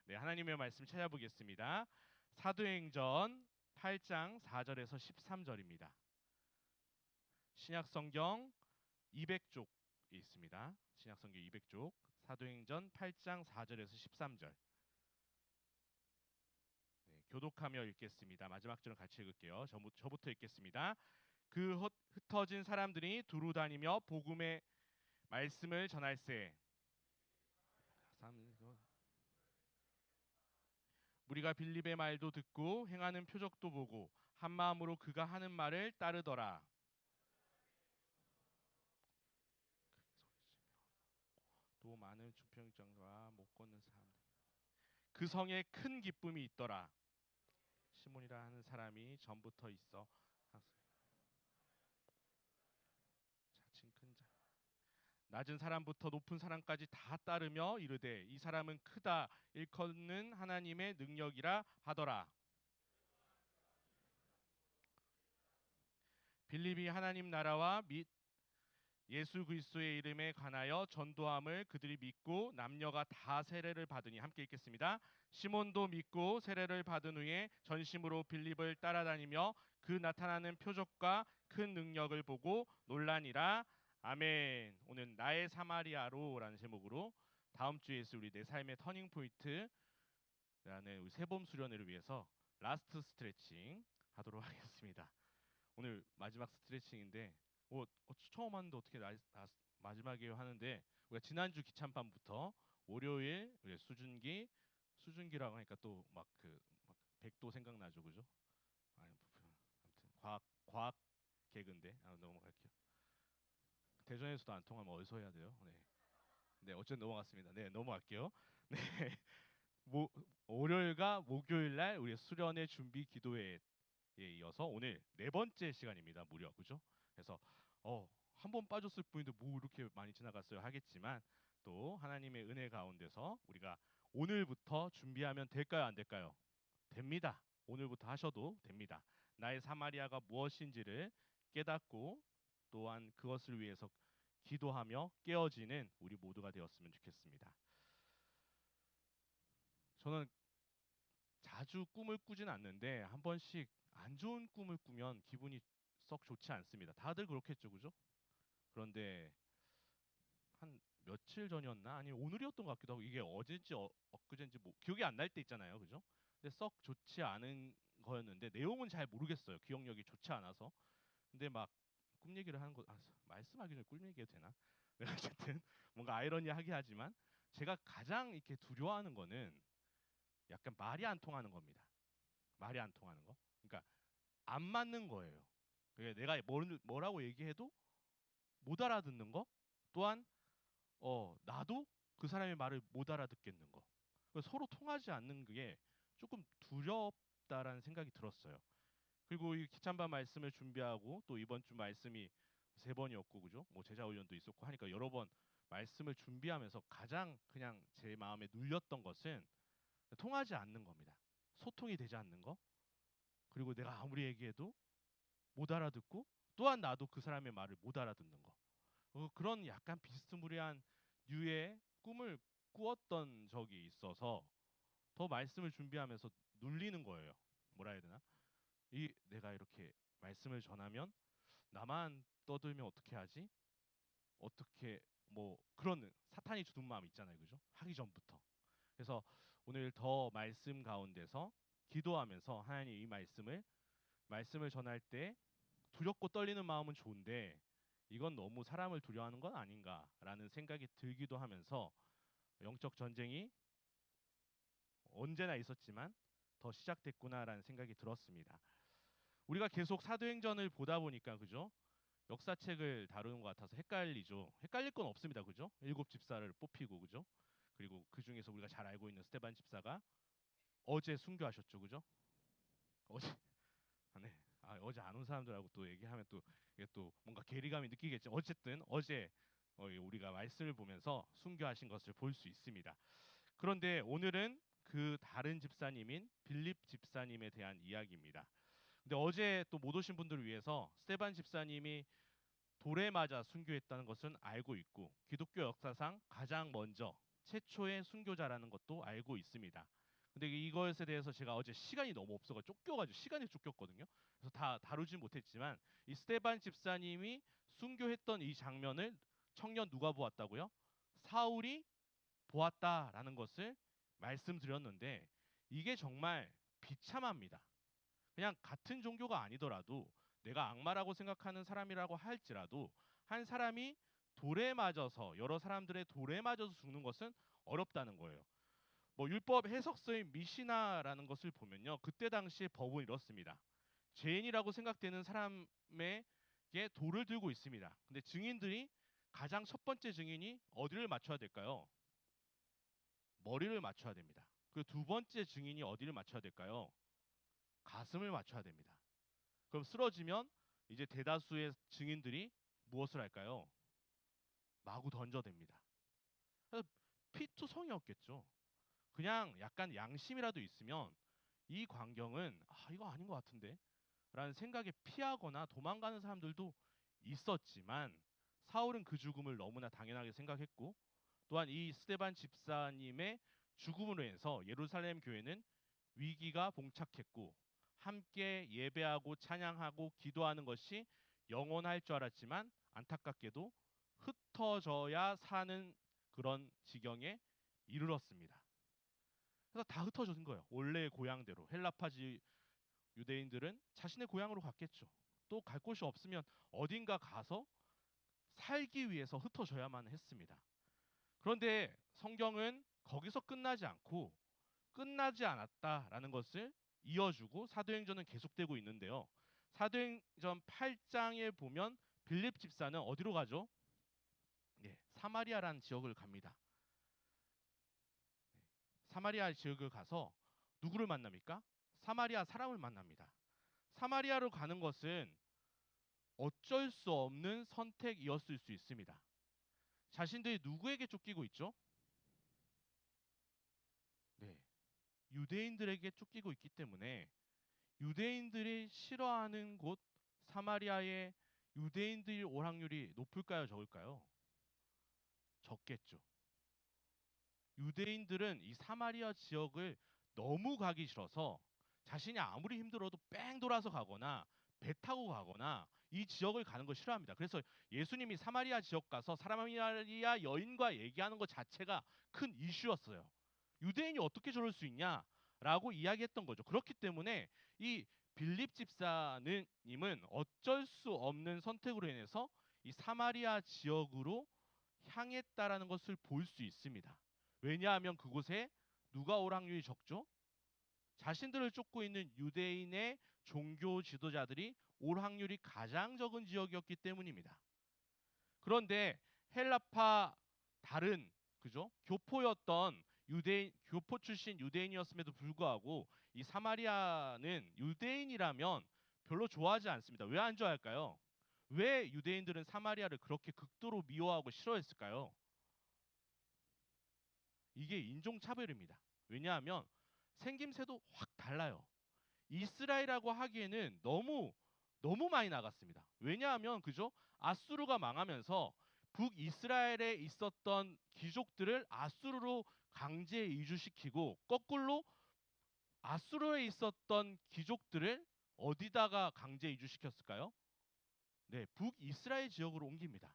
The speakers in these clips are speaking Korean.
네, 하나님의 말씀 찾아보겠습니다. 사도행전 8장 4절에서 13절입니다. 신약성경 200쪽에 있습니다. 신약성경 200쪽, 사도행전 8장 4절에서 13절. 네, 교독하며 읽겠습니다. 마지막 절은 같이 읽을게요. 저부터 읽겠습니다. 그 흩어진 사람들이 두루 다니며 복음의 말씀을 전할세. 우리가 빌립의 말도 듣고 행하는 표적도 보고 한 마음으로 그가 하는 말을 따르더라. 또 많은 주평장과 못 걷는 사람들. 그 성에 큰 기쁨이 있더라. 시몬이라 하는 사람이 전부터 있어. 자칭 큰 자. 낮은 사람부터 높은 사람까지 다 따르며 이르되 이 사람은 크다 일컫는 하나님의 능력이라 하더라. 빌립이 하나님 나라와 및 예수 그리스도의 이름에 관하여 전도함을 그들이 믿고 남녀가 다 세례를 받으니 함께 읽겠습니다. 시몬도 믿고 세례를 받은 후에 전심으로 빌립을 따라다니며 그 나타나는 표적과 큰 능력을 보고 놀라니라. 아멘. 오늘 나의 사마리아로라는 제목으로 다음 주에서 우리 내 삶의 터닝 포인트라는 우리 세봄 수련회를 위해서 라스트 스트레칭 하도록 하겠습니다. 오늘 마지막 스트레칭인데 처음 하는데 어떻게 마지막이에요 하는데 우리가 지난주 기찬반부터 월요일 우리 수준기라고 하니까 또 막 막 백도 생각나죠, 그죠? 아니 아무튼 과학 개그인데 넘어갈게요. 대전에서도 안 통하면 어디서 해야 돼요? 네, 네 어쨌든 넘어갔습니다. 네, 넘어갈게요. 네, 모, 월요일과 목요일 날 우리 수련회 준비 기도회에 이어서 오늘 네 번째 시간입니다. 무려 그죠? 그래서 한 번 빠졌을 뿐인데 뭐 이렇게 많이 지나갔어요 하겠지만 또 하나님의 은혜 가운데서 우리가 오늘부터 준비하면 될까요? 안 될까요? 됩니다. 오늘부터 하셔도 됩니다. 나의 사마리아가 무엇인지를 깨닫고 또한 그것을 위해서 기도하며 깨어지는 우리 모두가 되었으면 좋겠습니다. 저는 자주 꿈을 꾸진 않는데 한 번씩 안 좋은 꿈을 꾸면 기분이 썩 좋지 않습니다. 다들 그렇겠죠, 그죠? 그런데 한 며칠 전이었나? 아니 오늘이었던 것 같기도 하고 이게 어제인지 엊그제인지 뭐 기억이 안 날 때 있잖아요, 그죠? 근데 썩 좋지 않은 거였는데 내용은 잘 모르겠어요. 기억력이 좋지 않아서. 근데 막 꿈 얘기를 하는 거 말씀하기 전에 꿈 얘기해도 되나? 네, 어쨌든 뭔가 아이러니하게 하지만 제가 가장 이렇게 두려워하는 거는 약간 말이 안 통하는 겁니다. 말이 안 통하는 거. 그러니까 안 맞는 거예요. 내가 뭐라고 얘기해도 못 알아듣는 거. 또한 나도 그 사람의 말을 못 알아듣겠는 거. 서로 통하지 않는 게 조금 두렵다라는 생각이 들었어요. 그리고 이 기찬반 말씀을 준비하고 또 이번 주 말씀이 세 번이었고 그죠? 뭐 제자 훈련도 있었고 하니까 여러 번 말씀을 준비하면서 가장 그냥 제 마음에 눌렸던 것은 통하지 않는 겁니다. 소통이 되지 않는 거. 그리고 내가 아무리 얘기해도 못 알아듣고 또한 나도 그 사람의 말을 못 알아듣는 거. 그런 약간 비스무리한 류의 꿈을 꾸었던 적이 있어서 더 말씀을 준비하면서 눌리는 거예요. 뭐라 해야 되나? 내가 이렇게 말씀을 전하면 나만 떠들면 어떻게 하지? 어떻게 뭐 그런 사탄이 주둔 마음 있잖아요. 그죠? 하기 전부터. 그래서 오늘 더 말씀 가운데서 기도하면서 하나님 이 말씀을 전할 때 두렵고 떨리는 마음은 좋은데 이건 너무 사람을 두려워하는 건 아닌가라는 생각이 들기도 하면서 영적 전쟁이 언제나 있었지만 더 시작됐구나라는 생각이 들었습니다. 우리가 계속 사도행전을 보다 보니까 그죠? 역사책을 다루는 것 같아서 헷갈리죠. 헷갈릴 건 없습니다. 그죠? 일곱 집사를 뽑히고 그죠? 그리고 그 중에서 우리가 잘 알고 있는 스테반 집사가 어제 순교하셨죠. 그죠? 어제 네. 어제 안 온 사람들하고 또 얘기하면 또 이게 또 뭔가 괴리감이 느끼겠죠. 어쨌든 어제 우리가 말씀을 보면서 순교하신 것을 볼 수 있습니다. 그런데 오늘은 그 다른 집사님인 빌립 집사님에 대한 이야기입니다. 근데 어제 또 못 오신 분들을 위해서 스테반 집사님이 돌에 맞아 순교했다는 것은 알고 있고 기독교 역사상 가장 먼저 최초의 순교자라는 것도 알고 있습니다. 근데 이것에 대해서 제가 어제 시간이 너무 없어가지고 쫓겨가지고 시간이 쫓겼거든요. 그래서 다 다루진 못했지만 이 스데반 집사님이 순교했던 이 장면을 청년 누가 보았다고요? 사울이 보았다라는 것을 말씀드렸는데 이게 정말 비참합니다. 그냥 같은 종교가 아니더라도 내가 악마라고 생각하는 사람이라고 할지라도 한 사람이 돌에 맞아서 여러 사람들의 돌에 맞아서 죽는 것은 어렵다는 거예요. 뭐 율법 해석서인 미시나라는 것을 보면요. 그때 당시에 법은 이렇습니다. 죄인이라고 생각되는 사람에게 돌을 들고 있습니다. 근데 증인들이 가장 첫 번째 증인이 어디를 맞춰야 될까요? 머리를 맞춰야 됩니다. 그 두 번째 증인이 어디를 맞춰야 될까요? 가슴을 맞춰야 됩니다. 그럼 쓰러지면 이제 대다수의 증인들이 무엇을 할까요? 마구 던져댑니다. 그래서 피투성이었겠죠. 그냥 약간 양심이라도 있으면 이 광경은 이거 아닌 것 같은데 라는 생각에 피하거나 도망가는 사람들도 있었지만 사울은 그 죽음을 너무나 당연하게 생각했고 또한 이 스데반 집사님의 죽음으로 인해서 예루살렘 교회는 위기가 봉착했고 함께 예배하고 찬양하고 기도하는 것이 영원할 줄 알았지만 안타깝게도 흩어져야 사는 그런 지경에 이르렀습니다. 그래서 다 흩어진 거예요. 원래의 고향대로. 헬라파지 유대인들은 자신의 고향으로 갔겠죠. 또 갈 곳이 없으면 어딘가 가서 살기 위해서 흩어져야만 했습니다. 그런데 성경은 거기서 끝나지 않고 끝나지 않았다라는 것을 이어주고 사도행전은 계속되고 있는데요. 사도행전 8장에 보면 빌립 집사는 어디로 가죠? 네, 사마리아라는 지역을 갑니다. 사마리아 지역을 가서 누구를 만납니까? 사마리아 사람을 만납니다. 사마리아로 가는 것은 어쩔 수 없는 선택이었을 수 있습니다. 자신들이 누구에게 쫓기고 있죠? 네, 유대인들에게 쫓기고 있기 때문에 유대인들이 싫어하는 곳 사마리아의 유대인들이 올 확률이 높을까요, 적을까요? 적겠죠. 유대인들은 이 사마리아 지역을 너무 가기 싫어서 자신이 아무리 힘들어도 뺑 돌아서 가거나 배 타고 가거나 이 지역을 가는 걸 싫어합니다. 그래서 예수님이 사마리아 지역 가서 사마리아 여인과 얘기하는 것 자체가 큰 이슈였어요. 유대인이 어떻게 저럴 수 있냐라고 이야기했던 거죠. 그렇기 때문에 이 빌립 집사님은 어쩔 수 없는 선택으로 인해서 이 사마리아 지역으로 향했다라는 것을 볼 수 있습니다. 왜냐하면 그곳에 누가 올 확률이 적죠? 자신들을 쫓고 있는 유대인의 종교 지도자들이 올 확률이 가장 적은 지역이었기 때문입니다. 그런데 헬라파 다른 그죠? 교포였던 유대인 교포 출신 유대인이었음에도 불구하고 이 사마리아는 유대인이라면 별로 좋아하지 않습니다. 왜 안 좋아할까요? 왜 유대인들은 사마리아를 그렇게 극도로 미워하고 싫어했을까요? 이게 인종차별입니다. 왜냐하면 생김새도 확 달라요. 이스라엘이라고 하기에는 너무 많이 나갔습니다. 왜냐하면 그죠? 아수르가 망하면서 북이스라엘에 있었던 귀족들을 아수르로 강제 이주시키고 거꾸로 아수르에 있었던 귀족들을 어디다가 강제 이주시켰을까요? 네, 북이스라엘 지역으로 옮깁니다.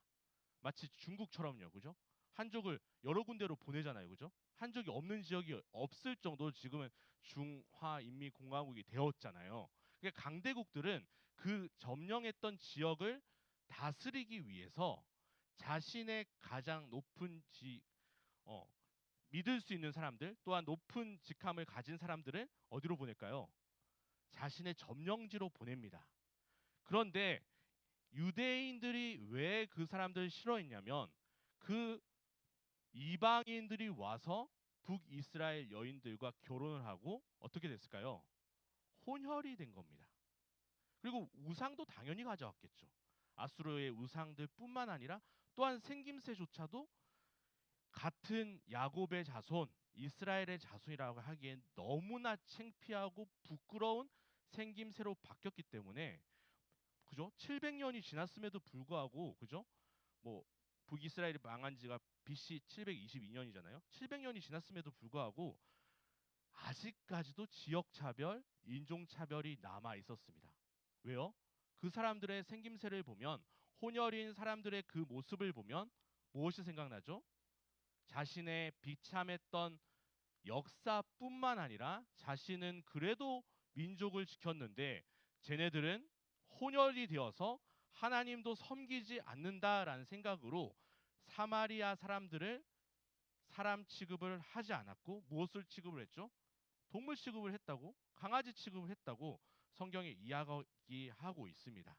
마치 중국처럼요, 그죠? 한족을 여러 군데로 보내잖아요, 그죠? 한족이 없는 지역이 없을 정도로 지금은 중화인민공화국이 되었잖아요. 그러니까 강대국들은 그 점령했던 지역을 다스리기 위해서 자신의 가장 높은 어, 믿을 수 있는 사람들, 또한 높은 직함을 가진 사람들을 어디로 보낼까요? 자신의 점령지로 보냅니다. 그런데 유대인들이 왜 그 사람들을 싫어했냐면 그 이방인들이 와서 북이스라엘 여인들과 결혼을 하고 어떻게 됐을까요? 혼혈이 된 겁니다. 그리고 우상도 당연히 가져왔겠죠. 아수르의 우상들뿐만 아니라 또한 생김새조차도 같은 야곱의 자손, 이스라엘의 자손이라고 하기엔 너무나 창피하고 부끄러운 생김새로 바뀌었기 때문에 그죠? 700년이 지났음에도 불구하고 그죠? 뭐 북이스라엘이 망한 지가 BC 722년이잖아요. 700년이 지났음에도 불구하고 아직까지도 지역 차별, 인종 차별이 남아 있었습니다. 왜요? 그 사람들의 생김새를 보면, 혼혈인 사람들의 그 모습을 보면 무엇이 생각나죠? 자신의 비참했던 역사뿐만 아니라 자신은 그래도 민족을 지켰는데 쟤네들은 혼혈이 되어서 하나님도 섬기지 않는다라는 생각으로 사마리아 사람들을 사람 취급을 하지 않았고 무엇을 취급을 했죠? 동물 취급을 했다고, 강아지 취급을 했다고 성경에 이야기하고 있습니다.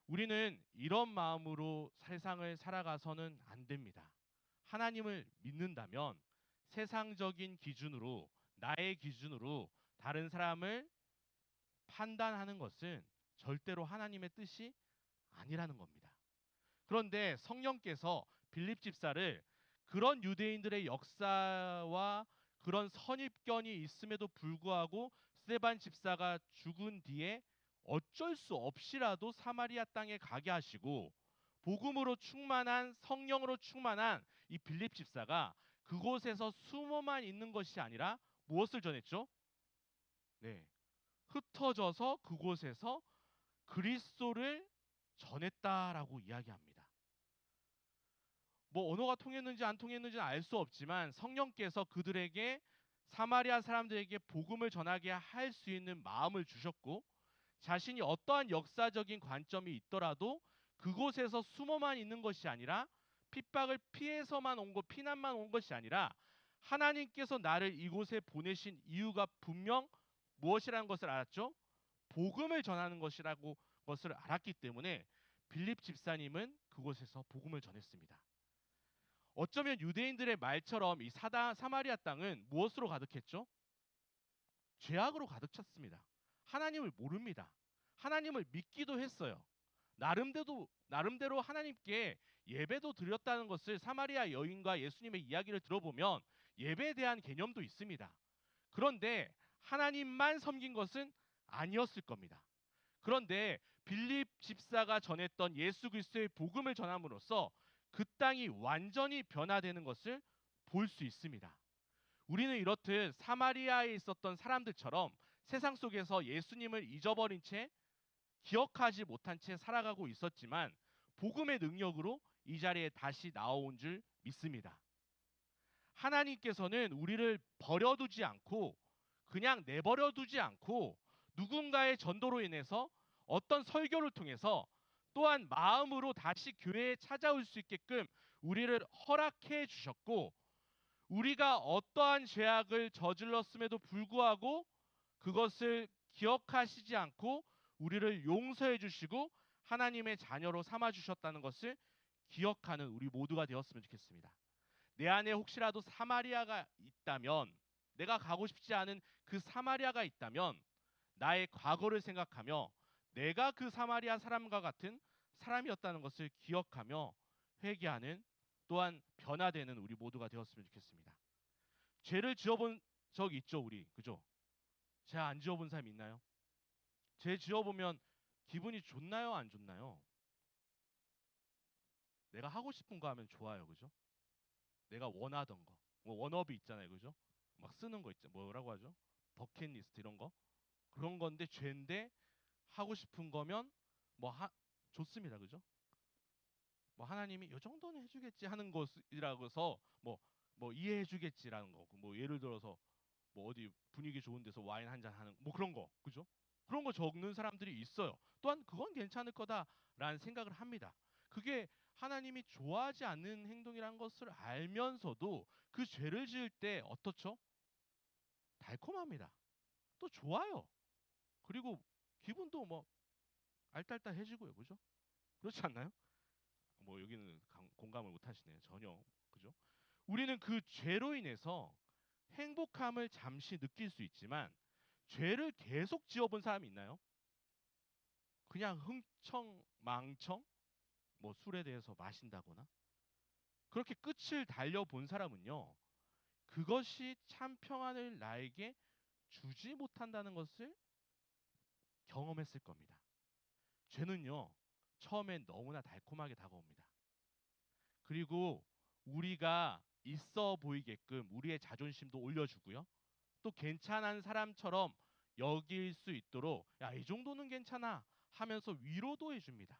우리는 이런 마음으로 세상을 살아가서는 안 됩니다. 하나님을 믿는다면 세상적인 기준으로, 나의 기준으로 다른 사람을 판단하는 것은 절대로 하나님의 뜻이 아니라는 겁니다. 그런데 성령께서 빌립 집사를 그런 유대인들의 역사와 그런 선입견이 있음에도 불구하고 스데반 집사가 죽은 뒤에 어쩔 수 없이라도 사마리아 땅에 가게 하시고 복음으로 충만한, 성령으로 충만한 이 빌립 집사가 그곳에서 숨어만 있는 것이 아니라 무엇을 전했죠? 네, 흩어져서 그곳에서 그리스도를 전했다라고 이야기합니다. 뭐 언어가 통했는지 안 통했는지는 알 수 없지만 성령께서 그들에게, 사마리아 사람들에게 복음을 전하게 할 수 있는 마음을 주셨고, 자신이 어떠한 역사적인 관점이 있더라도 그곳에서 숨어만 있는 것이 아니라, 핍박을 피해서만 온 것, 피난만 온 것이 아니라 하나님께서 나를 이곳에 보내신 이유가 분명 무엇이라는 것을 알았죠? 복음을 전하는 것이라고 것을 알았기 때문에 빌립 집사님은 그곳에서 복음을 전했습니다. 어쩌면 유대인들의 말처럼 이 사마리아 땅은 무엇으로 가득했죠? 죄악으로 가득 찼습니다. 하나님을 모릅니다. 하나님을 믿기도 했어요. 나름대로 하나님께 예배도 드렸다는 것을 사마리아 여인과 예수님의 이야기를 들어보면 예배에 대한 개념도 있습니다. 그런데 하나님만 섬긴 것은 아니었을 겁니다. 그런데 빌립 집사가 전했던 예수 그리스도의 복음을 전함으로써 그 땅이 완전히 변화되는 것을 볼 수 있습니다. 우리는 이렇듯 사마리아에 있었던 사람들처럼 세상 속에서 예수님을 잊어버린 채, 기억하지 못한 채 살아가고 있었지만 복음의 능력으로 이 자리에 다시 나온 줄 믿습니다. 하나님께서는 우리를 버려두지 않고, 그냥 내버려두지 않고 누군가의 전도로 인해서, 어떤 설교를 통해서, 또한 마음으로 다시 교회에 찾아올 수 있게끔 우리를 허락해 주셨고, 우리가 어떠한 죄악을 저질렀음에도 불구하고 그것을 기억하시지 않고 우리를 용서해 주시고 하나님의 자녀로 삼아 주셨다는 것을 기억하는 우리 모두가 되었으면 좋겠습니다. 내 안에 혹시라도 사마리아가 있다면, 내가 가고 싶지 않은 그 사마리아가 있다면 나의 과거를 생각하며 내가 그 사마리아 사람과 같은 사람이었다는 것을 기억하며 회개하는, 또한 변화되는 우리 모두가 되었으면 좋겠습니다. 죄를 지어본 적 있죠, 우리? 그죠? 죄 안 지어본 사람 있나요? 죄 지어보면 기분이 좋나요, 안 좋나요? 내가 하고 싶은 거 하면 좋아요, 그죠? 내가 원하던 거, 뭐 워너비 있잖아요, 그죠? 막 쓰는 거 있죠, 뭐라고 하죠? 버킷리스트 이런 거, 그런 건데 죄인데 하고 싶은 거면 뭐 좋습니다, 그죠? 뭐 하나님이 이 정도는 해주겠지 하는 것이라고 해서 뭐 이해해주겠지라는 거, 뭐 예를 들어서 뭐 어디 분위기 좋은 데서 와인 한 잔 하는 뭐 그런 거, 그죠? 그런 거 적는 사람들이 있어요. 또한 그건 괜찮을 거다라는 생각을 합니다. 그게 하나님이 좋아하지 않는 행동이라는 것을 알면서도 그 죄를 지을 때 어떻죠? 달콤합니다. 또 좋아요. 그리고 기분도 뭐 알딸딸해지고요, 그죠? 그렇지 않나요? 뭐 여기는 공감을 못 하시네요. 전혀. 그죠? 우리는 그 죄로 인해서 행복함을 잠시 느낄 수 있지만 죄를 계속 지어본 사람이 있나요? 그냥 흥청망청 뭐 술에 대해서 마신다거나 그렇게 끝을 달려본 사람은요, 그것이 참 평안을 나에게 주지 못한다는 것을 경험했을 겁니다. 죄는요, 처음엔 너무나 달콤하게 다가옵니다. 그리고 우리가 있어 보이게끔 우리의 자존심도 올려주고요. 또 괜찮은 사람처럼 여길 수 있도록 야, 이 정도는 괜찮아 하면서 위로도 해줍니다.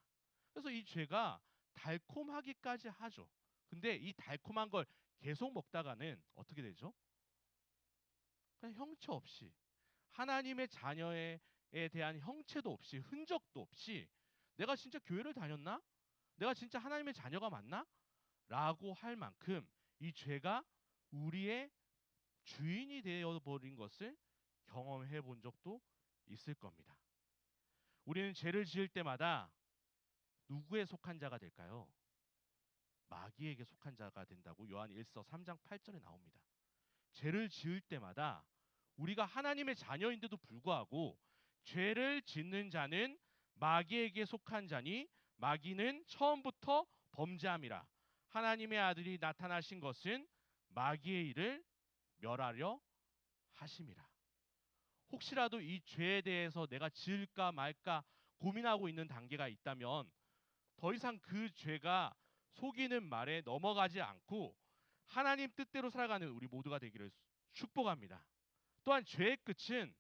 그래서 이 죄가 달콤하기까지 하죠. 근데 이 달콤한 걸 계속 먹다가는 어떻게 되죠? 그냥 형체 없이 하나님의 자녀에 대한 형체도 없이 흔적도 없이 내가 진짜 교회를 다녔나? 내가 진짜 하나님의 자녀가 맞나? 라고 할 만큼 이 죄가 우리의 주인이 되어버린 것을 경험해 본 적도 있을 겁니다. 우리는 죄를 지을 때마다 누구에 속한 자가 될까요? 마귀에게 속한 자가 된다고 요한 1서 3장 8절에 나옵니다. 죄를 지을 때마다 우리가 하나님의 자녀인데도 불구하고 죄를 짓는 자는 마귀에게 속한 자니 마귀는 처음부터 범죄함이라. 하나님의 아들이 나타나신 것은 마귀의 일을 멸하려 하심이라. 혹시라도 이 죄에 대해서 내가 지을까 말까 고민하고 있는 단계가 있다면 더 이상 그 죄가 속이는 말에 넘어가지 않고 하나님 뜻대로 살아가는 우리 모두가 되기를 축복합니다. 또한 죄의 끝은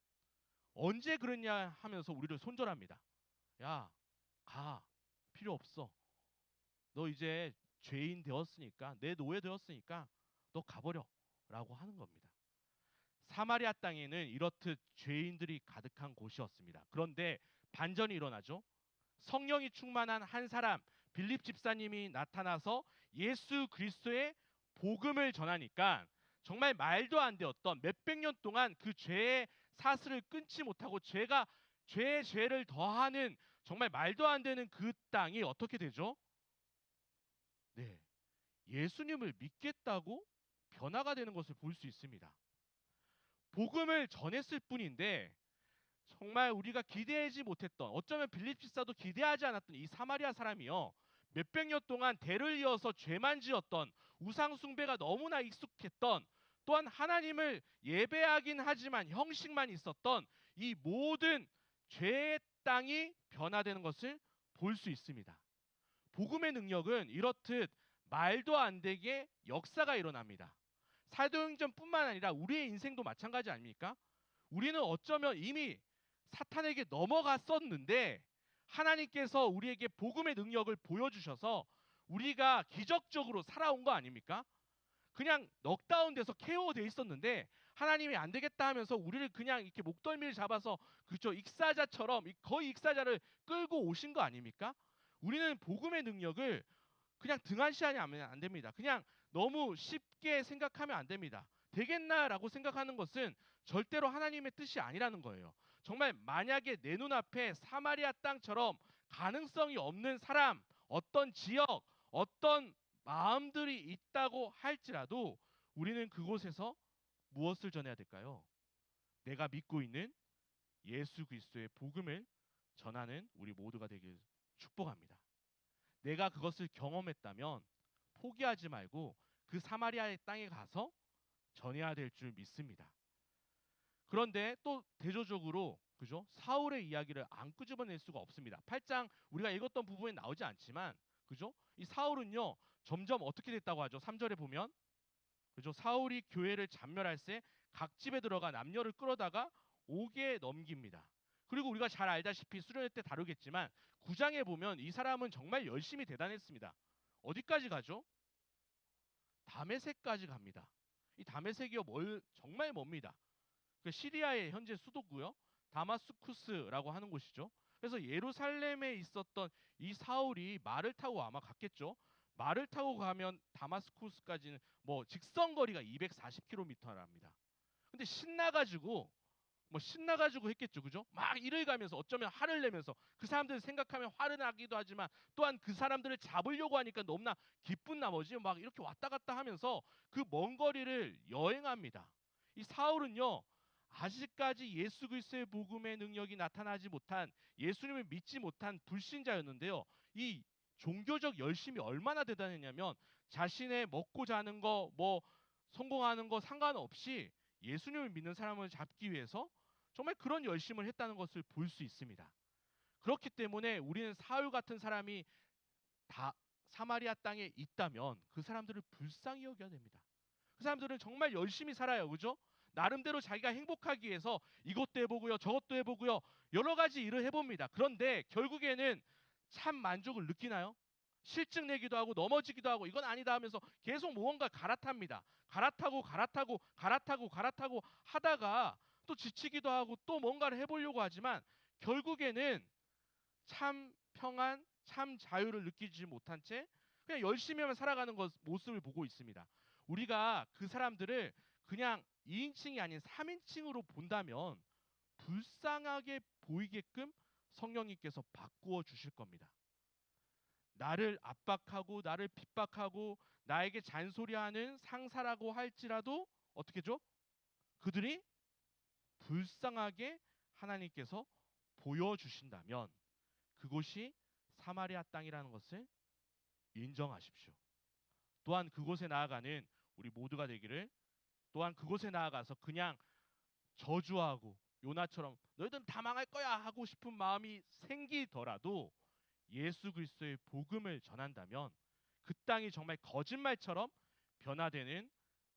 언제 그랬냐 하면서 우리를 손절합니다. 야, 가. 필요 없어. 너 이제 죄인 되었으니까, 내 노예 되었으니까 너 가버려. 라고 하는 겁니다. 사마리아 땅에는 이렇듯 죄인들이 가득한 곳이었습니다. 그런데 반전이 일어나죠. 성령이 충만한 한 사람 빌립 집사님이 나타나서 예수 그리스도의 복음을 전하니까 정말 말도 안 되었던 몇백 년 동안 그 죄의 사슬을 끊지 못하고 죄의 죄를 더하는 정말 말도 안 되는 그 땅이 어떻게 되죠? 네, 예수님을 믿겠다고 변화가 되는 것을 볼 수 있습니다. 복음을 전했을 뿐인데 정말 우리가 기대하지 못했던, 어쩌면 빌립 집사도 기대하지 않았던 이 사마리아 사람이요, 몇백 년 동안 대를 이어서 죄만 지었던, 우상 숭배가 너무나 익숙했던, 또한 하나님을 예배하긴 하지만 형식만 있었던 이 모든 죄의 땅이 변화되는 것을 볼 수 있습니다. 복음의 능력은 이렇듯 말도 안 되게 역사가 일어납니다. 사도행전뿐만 아니라 우리의 인생도 마찬가지 아닙니까? 우리는 어쩌면 이미 사탄에게 넘어갔었는데 하나님께서 우리에게 복음의 능력을 보여주셔서 우리가 기적적으로 살아온 거 아닙니까? 그냥 넉다운 돼서 KO 돼 있었는데 하나님이 안 되겠다 하면서 우리를 그냥 이렇게 목덜미를 잡아서 그죠, 익사자처럼 거의 익사자를 끌고 오신 거 아닙니까? 우리는 복음의 능력을 그냥 등한시하면 안 됩니다. 그냥 너무 쉽게 생각하면 안 됩니다. 되겠나라고 생각하는 것은 절대로 하나님의 뜻이 아니라는 거예요. 정말 만약에 내 눈앞에 사마리아 땅처럼 가능성이 없는 사람, 어떤 지역, 어떤 마음들이 있다고 할지라도 우리는 그곳에서 무엇을 전해야 될까요? 내가 믿고 있는 예수 그리스도의 복음을 전하는 우리 모두가 되길 축복합니다. 내가 그것을 경험했다면 포기하지 말고 그 사마리아의 땅에 가서 전해야 될 줄 믿습니다. 그런데 또 대조적으로 그죠? 사울의 이야기를 안 끄집어낼 수가 없습니다. 8장 우리가 읽었던 부분에 나오지 않지만 그죠? 이 사울은요 점점 어떻게 됐다고 하죠? 3절에 보면 그죠? 사울이 교회를 잔멸할 새 각 집에 들어가 남녀를 끌어다가 옥에 넘깁니다. 그리고 우리가 잘 알다시피 수련회 때 다루겠지만 9장에 보면 이 사람은 정말 열심히 대단했습니다. 어디까지 가죠? 다메섹까지 갑니다. 이 다메섹이요 정말 멉니다. 그 시리아의 현재 수도고요. 다마스쿠스라고 하는 곳이죠. 그래서 예루살렘에 있었던 이 사울이 말을 타고 아마 갔겠죠. 말을 타고 가면 다마스쿠스까지는 뭐 직선 거리가 240km랍니다. 근데 신나가지고 했겠죠, 그죠? 막 일을 가면서 어쩌면 화를 내면서 그 사람들 생각하면 화를 나기도 하지만 또한 그 사람들을 잡으려고 하니까 너무나 기쁜 나머지 막 이렇게 왔다 갔다 하면서 그 먼 거리를 여행합니다. 이 사울은요 아직까지 예수 그리스도의 복음의 능력이 나타나지 못한, 예수님을 믿지 못한 불신자였는데요. 이 종교적 열심이 얼마나 대단했냐면 자신의 먹고 자는 거, 뭐 성공하는 거 상관없이 예수님을 믿는 사람을 잡기 위해서 정말 그런 열심을 했다는 것을 볼 수 있습니다. 그렇기 때문에 우리는 사울 같은 사람이 다 사마리아 땅에 있다면 그 사람들을 불쌍히 여겨야 됩니다. 그 사람들은 정말 열심히 살아요. 그죠? 나름대로 자기가 행복하기 위해서 이것도 해보고요, 저것도 해보고요, 여러 가지 일을 해봅니다. 그런데 결국에는 참 만족을 느끼나요? 실증 내기도 하고 넘어지기도 하고 이건 아니다 하면서 계속 무언가 갈아탑니다. 갈아타고 하다가 또 지치기도 하고 또 뭔가를 해보려고 하지만 결국에는 참 평안, 참 자유를 느끼지 못한 채 그냥 열심히만 살아가는 모습을 보고 있습니다. 우리가 그 사람들을 그냥 2인칭이 아닌 3인칭으로 본다면 불쌍하게 보이게끔 성령님께서 바꾸어 주실 겁니다. 나를 압박하고 나를 핍박하고 나에게 잔소리하는 상사라고 할지라도 어떻게죠? 그들이 불쌍하게 하나님께서 보여주신다면 그곳이 사마리아 땅이라는 것을 인정하십시오. 또한 그곳에 나아가는 우리 모두가 되기를, 또한 그곳에 나아가서 그냥 저주하고 요나처럼 너희들은 다 망할 거야 하고 싶은 마음이 생기더라도 예수 그리스도의 복음을 전한다면 그 땅이 정말 거짓말처럼 변화되는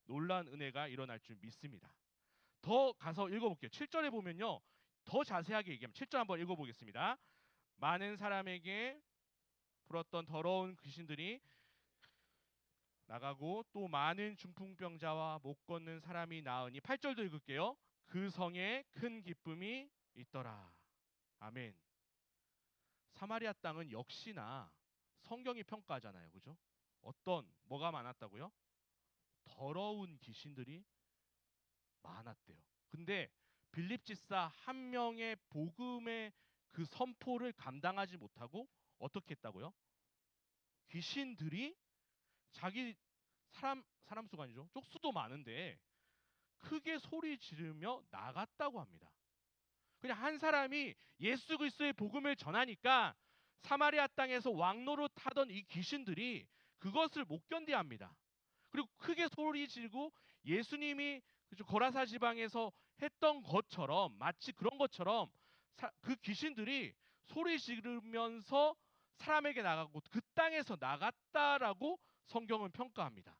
놀라운 은혜가 일어날 줄 믿습니다. 더 가서 읽어볼게요. 7절에 보면요, 더 자세하게 얘기하면 7절 한번 읽어보겠습니다. 많은 사람에게 풀었던 더러운 귀신들이 나가고 또 많은 중풍병자와 못 걷는 사람이 나으니 8절도 읽을게요. 그 성에 큰 기쁨이 있더라. 아멘. 사마리아 땅은 역시나 성경이 평가하잖아요. 그죠? 뭐가 많았다고요? 더러운 귀신들이 많았대요. 근데 빌립 집사 한 명의 복음의 그 선포를 감당하지 못하고 어떻게 했다고요? 귀신들이 자기 사람 수가 아니죠. 쪽수도 많은데 크게 소리 지르며 나갔다고 합니다. 그냥 한 사람이 예수 그리스도의 복음을 전하니까 사마리아 땅에서 왕노로 타던 이 귀신들이 그것을 못 견디합니다. 그리고 크게 소리 지르고 예수님이 거라사 지방에서 했던 것처럼 마치 그런 것처럼 그 귀신들이 소리 지르면서 사람에게 나가고 그 땅에서 나갔다라고 성경은 평가합니다.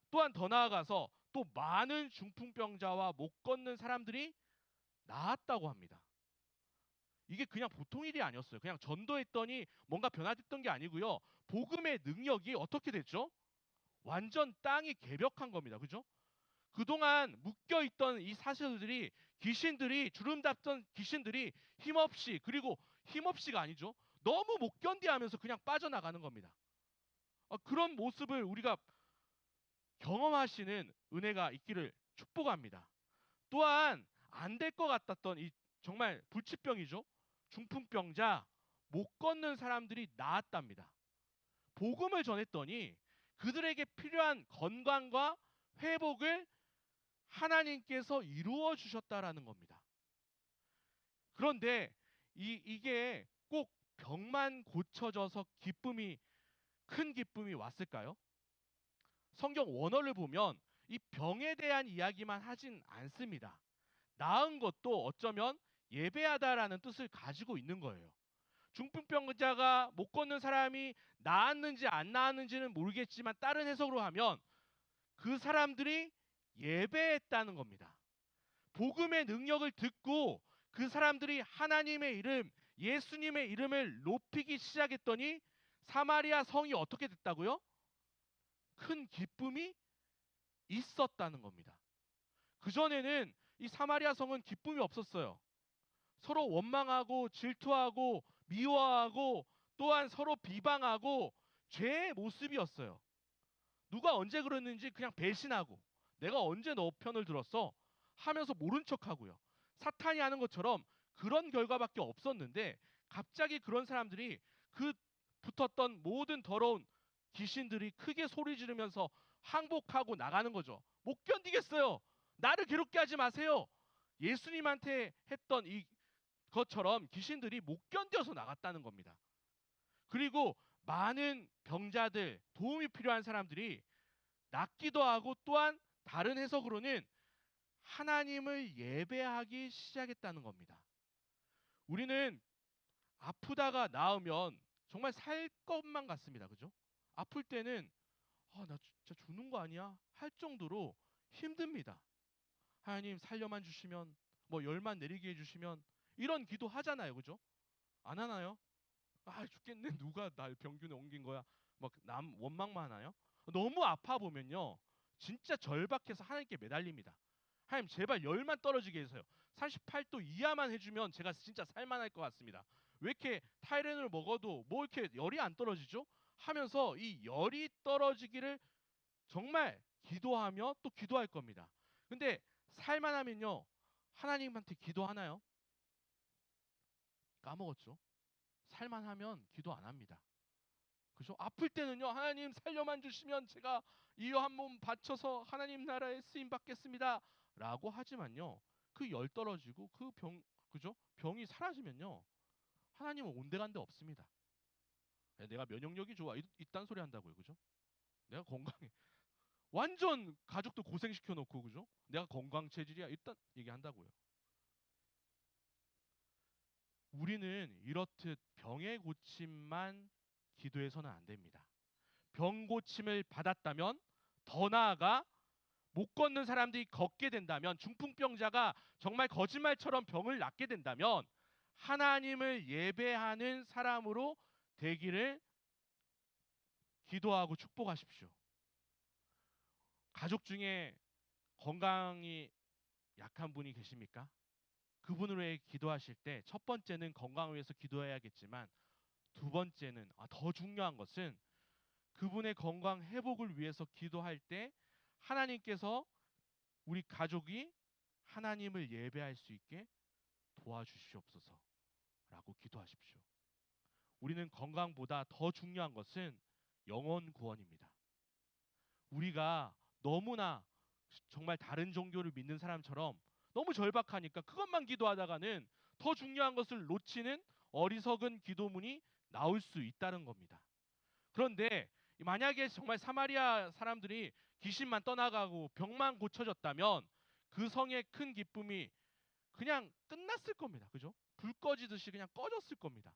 또한 더 나아가서 또 많은 중풍병자와 못 걷는 사람들이 나았다고 합니다. 이게 그냥 보통 일이 아니었어요. 그냥 전도했더니 뭔가 변화됐던 게 아니고요. 복음의 능력이 어떻게 됐죠? 완전 땅이 개벽한 겁니다. 그죠? 그동안 묶여있던 이 사슬들이 귀신들이 주름 잡던 귀신들이 힘없이, 그리고 힘없이가 아니죠. 너무 못 견디하면서 그냥 빠져나가는 겁니다. 그런 모습을 우리가 경험하시는 은혜가 있기를 축복합니다. 또한 안 될 것 같았던 이 정말 불치병이죠. 중풍병자, 못 걷는 사람들이 나았답니다. 복음을 전했더니 그들에게 필요한 건강과 회복을 하나님께서 이루어 주셨다라는 겁니다. 그런데 이게 꼭 병만 고쳐져서 큰 기쁨이 왔을까요? 성경 원어를 보면 이 병에 대한 이야기만 하진 않습니다. 나은 것도 어쩌면 예배하다라는 뜻을 가지고 있는 거예요. 중풍병자가 못 걷는 사람이 나았는지 안 나았는지는 모르겠지만 다른 해석으로 하면 그 사람들이 예배했다는 겁니다. 복음의 능력을 듣고 그 사람들이 하나님의 이름, 예수님의 이름을 높이기 시작했더니 사마리아 성이 어떻게 됐다고요? 큰 기쁨이 있었다는 겁니다. 그전에는 이 사마리아 성은 기쁨이 없었어요. 서로 원망하고 질투하고 미워하고 또한 서로 비방하고 죄의 모습이었어요. 누가 언제 그랬는지 그냥 배신하고 내가 언제 너 편을 들었어? 하면서 모른 척하고요. 사탄이 하는 것처럼 그런 결과밖에 없었는데 갑자기 그런 사람들이 그 붙었던 모든 더러운 귀신들이 크게 소리 지르면서 항복하고 나가는 거죠. 못 견디겠어요. 나를 괴롭게 하지 마세요. 예수님한테 했던 이 것처럼 귀신들이 못 견뎌서 나갔다는 겁니다. 그리고 많은 병자들, 도움이 필요한 사람들이 낫기도 하고 또한 다른 해석으로는 하나님을 예배하기 시작했다는 겁니다. 우리는 아프다가 나으면 정말 살 것만 같습니다. 그죠? 아플 때는 나 진짜 죽는 거 아니야? 할 정도로 힘듭니다. 하나님 살려만 주시면, 뭐 열만 내리게 해주시면, 이런 기도 하잖아요, 그죠? 안 하나요? 죽겠네. 누가 날 병균에 옮긴 거야? 막 남 원망만 하나요? 너무 아파 보면요, 진짜 절박해서 하나님께 매달립니다. 하나님 제발 열만 떨어지게 해서요. 38도 이하만 해주면 제가 진짜 살만할 것 같습니다. 왜 이렇게 타이레놀 먹어도 뭐 이렇게 열이 안 떨어지죠? 하면서 이 열이 떨어지기를 정말 기도하며 또 기도할 겁니다. 근데 살만하면요, 하나님한테 기도하나요? 까먹었죠. 살만하면 기도 안 합니다. 그죠? 아플 때는요, 하나님 살려만 주시면 제가 이 한 몸 바쳐서 하나님 나라에 쓰임 받겠습니다 라고 하지만요, 그 열 떨어지고 그 병, 그죠? 병이 사라지면요, 하나님은 온데간데 없습니다. 내가 면역력이 좋아 이딴 소리 한다고요, 그죠? 내가 건강해, 완전 가족도 고생시켜 놓고, 그죠? 내가 건강 체질이야 일단 얘기한다고요. 우리는 이렇듯 병의 고침만 기도해서는 안 됩니다. 병 고침을 받았다면, 더 나아가 못 걷는 사람들이 걷게 된다면, 중풍병자가 정말 거짓말처럼 병을 낫게 된다면, 하나님을 예배하는 사람으로 되기를 기도하고 축복하십시오. 가족 중에 건강이 약한 분이 계십니까? 그분을 위해 기도하실 때 첫 번째는 건강을 위해서 기도해야겠지만, 두 번째는 더 중요한 것은 그분의 건강 회복을 위해서 기도할 때 하나님께서 우리 가족이 하나님을 예배할 수 있게 도와주시옵소서라고 기도하십시오. 우리는 건강보다 더 중요한 것은 영혼 구원입니다. 우리가 너무나 정말 다른 종교를 믿는 사람처럼 너무 절박하니까 그것만 기도하다가는 더 중요한 것을 놓치는 어리석은 기도문이 나올 수 있다는 겁니다. 그런데 만약에 정말 사마리아 사람들이 귀신만 떠나가고 병만 고쳐졌다면 그 성의 큰 기쁨이 그냥 끝났을 겁니다. 그죠? 불 꺼지듯이 그냥 꺼졌을 겁니다.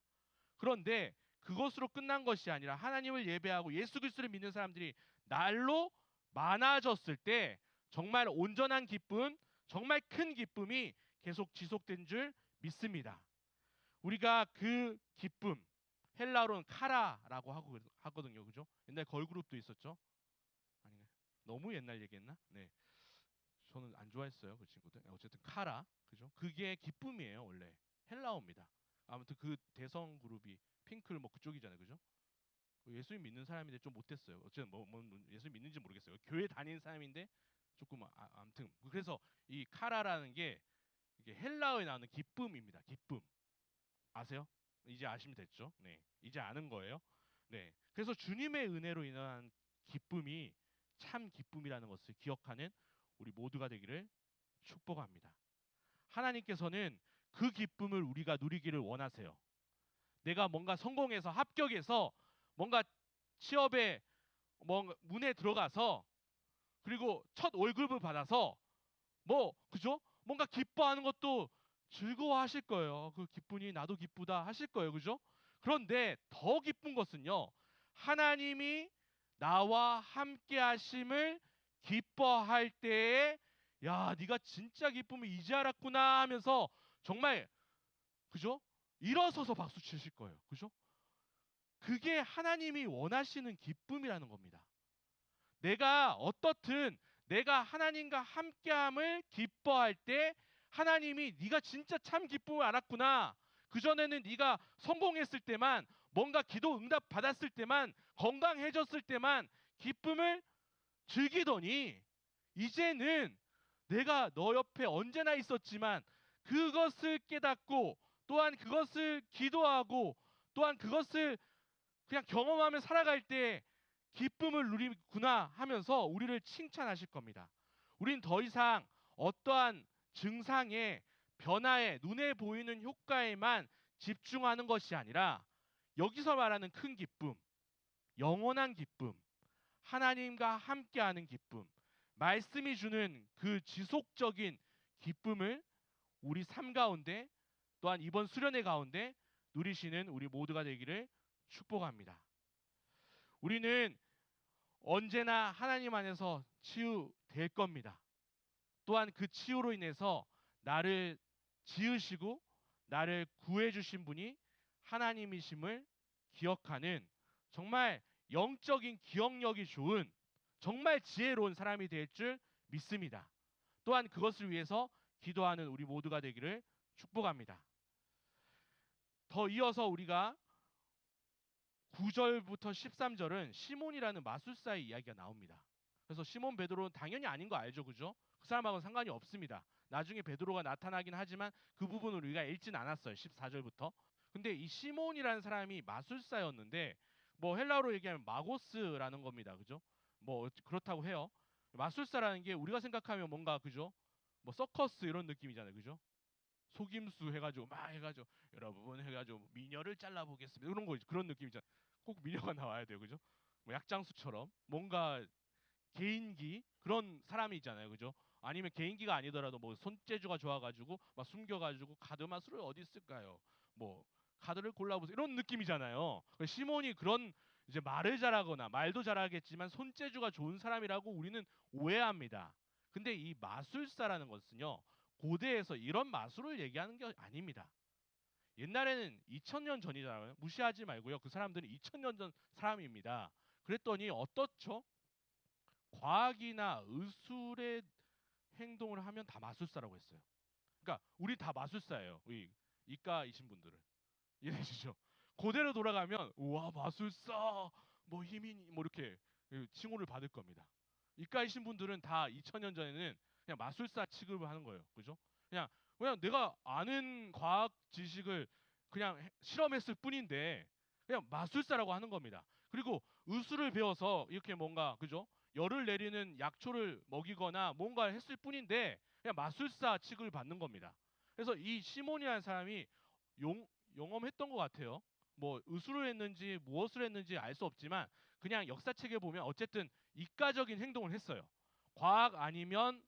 그런데 그것으로 끝난 것이 아니라 하나님을 예배하고 예수 그리스도를 믿는 사람들이 날로 많아졌을 때 정말 온전한 기쁨, 정말 큰 기쁨이 계속 지속된 줄 믿습니다. 우리가 그 기쁨, 헬라어로는 카라라고 하거든요. 그죠? 옛날 걸그룹도 있었죠? 아닌가요? 너무 옛날 얘기했나? 네. 저는 안 좋아했어요, 그 친구들. 어쨌든 카라, 그죠? 그게 기쁨이에요, 원래. 헬라어입니다. 아무튼 그 대성 그룹이 핑클 뭐 그쪽이잖아요, 그죠? 예수님 믿는 사람인데 좀 못됐어요. 어쨌든 뭐 예수님 믿는지 모르겠어요. 교회 다니는 사람인데 조금 아무튼 그래서 이 카라라는 게 이게 헬라어에 나오는 기쁨입니다. 기쁨. 아세요? 이제 아시면 됐죠? 네. 이제 아는 거예요. 네. 그래서 주님의 은혜로 인한 기쁨이 참 기쁨이라는 것을 기억하는 우리 모두가 되기를 축복합니다. 하나님께서는 그 기쁨을 우리가 누리기를 원하세요. 내가 뭔가 성공해서 합격해서 뭔가 취업에 뭔가 문에 들어가서 그리고 첫 월급을 받아서 뭐 그죠? 뭔가 기뻐하는 것도 즐거워하실 거예요. 그 기쁘니 나도 기쁘다 하실 거예요. 그죠? 그런데 더 기쁜 것은요, 하나님이 나와 함께 하심을 기뻐할 때에 야, 네가 진짜 기쁨을 이제 알았구나 하면서 정말 그죠? 일어서서 박수 치실 거예요. 그죠? 그게 하나님이 원하시는 기쁨이라는 겁니다. 내가 어떻든 내가 하나님과 함께함을 기뻐할 때 하나님이 네가 진짜 참 기쁨을 알았구나. 그전에는 네가 성공했을 때만, 뭔가 기도 응답 받았을 때만, 건강해졌을 때만 기쁨을 즐기더니 이제는 내가 너 옆에 언제나 있었지만 그것을 깨닫고 또한 그것을 기도하고 또한 그것을 그냥 경험하며 살아갈 때 기쁨을 누리구나 하면서 우리를 칭찬하실 겁니다. 우린 더 이상 어떠한 증상의 변화에 눈에 보이는 효과에만 집중하는 것이 아니라 여기서 말하는 큰 기쁨, 영원한 기쁨, 하나님과 함께하는 기쁨, 말씀이 주는 그 지속적인 기쁨을 우리 삶 가운데 또한 이번 수련회 가운데 누리시는 우리 모두가 되기를 축복합니다. 우리는 언제나 하나님 안에서 치유될 겁니다. 또한 그 치유로 인해서 나를 지으시고 나를 구해주신 분이 하나님이심을 기억하는 정말 영적인 기억력이 좋은 정말 지혜로운 사람이 될 줄 믿습니다. 또한 그것을 위해서 기도하는 우리 모두가 되기를 축복합니다. 더 이어서 우리가 9절부터 13절은 시몬이라는 마술사의 이야기가 나옵니다. 그래서 시몬 베드로는 당연히 아닌 거 알죠, 그죠? 그 사람하고는 상관이 없습니다. 나중에 베드로가 나타나긴 하지만 그 부분을 우리가 읽진 않았어요. 14절부터. 근데 이 시몬이라는 사람이 마술사였는데 뭐 헬라어로 얘기하면 마고스라는 겁니다, 그죠? 뭐 그렇다고 해요. 마술사라는 게 우리가 생각하면 뭔가 그죠? 뭐 서커스 이런 느낌이잖아요, 그죠? 속임수 해가지고 막 해가지고 여러분 해가지고 미녀를 잘라보겠습니다 이런 거 그런 느낌이잖아요. 꼭 미녀가 나와야 돼요, 그죠? 뭐 약장수처럼 뭔가 개인기 그런 사람이 있잖아요, 그죠? 아니면 개인기가 아니더라도 뭐 손재주가 좋아가지고 막 숨겨가지고 카드 마술을 어디 있을까요? 뭐 카드를 골라보세요 이런 느낌이잖아요. 시몬이 그런 이제 말을 잘하거나 말도 잘하겠지만 손재주가 좋은 사람이라고 우리는 오해합니다. 근데 이 마술사라는 것은요 고대에서 이런 마술을 얘기하는 게 아닙니다. 옛날에는 2000년 전이잖아요. 무시하지 말고요. 그 사람들은 2000년 전 사람입니다. 그랬더니 어떻죠? 과학이나 의술의 행동을 하면 다 마술사라고 했어요. 그러니까 우리 다 마술사예요. 우리 이과이신 분들은 이해되시죠? 고대로 돌아가면 우와 마술사 뭐 힘이 뭐 이렇게 칭호를 받을 겁니다. 이과이신 분들은 다 2000년 전에는 그냥 마술사 취급을 하는 거예요. 그죠? 그냥 내가 아는 과학 지식을 그냥 실험했을 뿐인데 그냥 마술사라고 하는 겁니다. 그리고 의술을 배워서 이렇게 뭔가 그죠? 열을 내리는 약초를 먹이거나 뭔가 했을 뿐인데 그냥 마술사 취급을 받는 겁니다. 그래서 이 시몬이라는 사람이 용, 용험했던 것 같아요. 뭐 의술을 했는지 무엇을 했는지 알 수 없지만 그냥 역사책에 보면 어쨌든 이과적인 행동을 했어요. 과학 아니면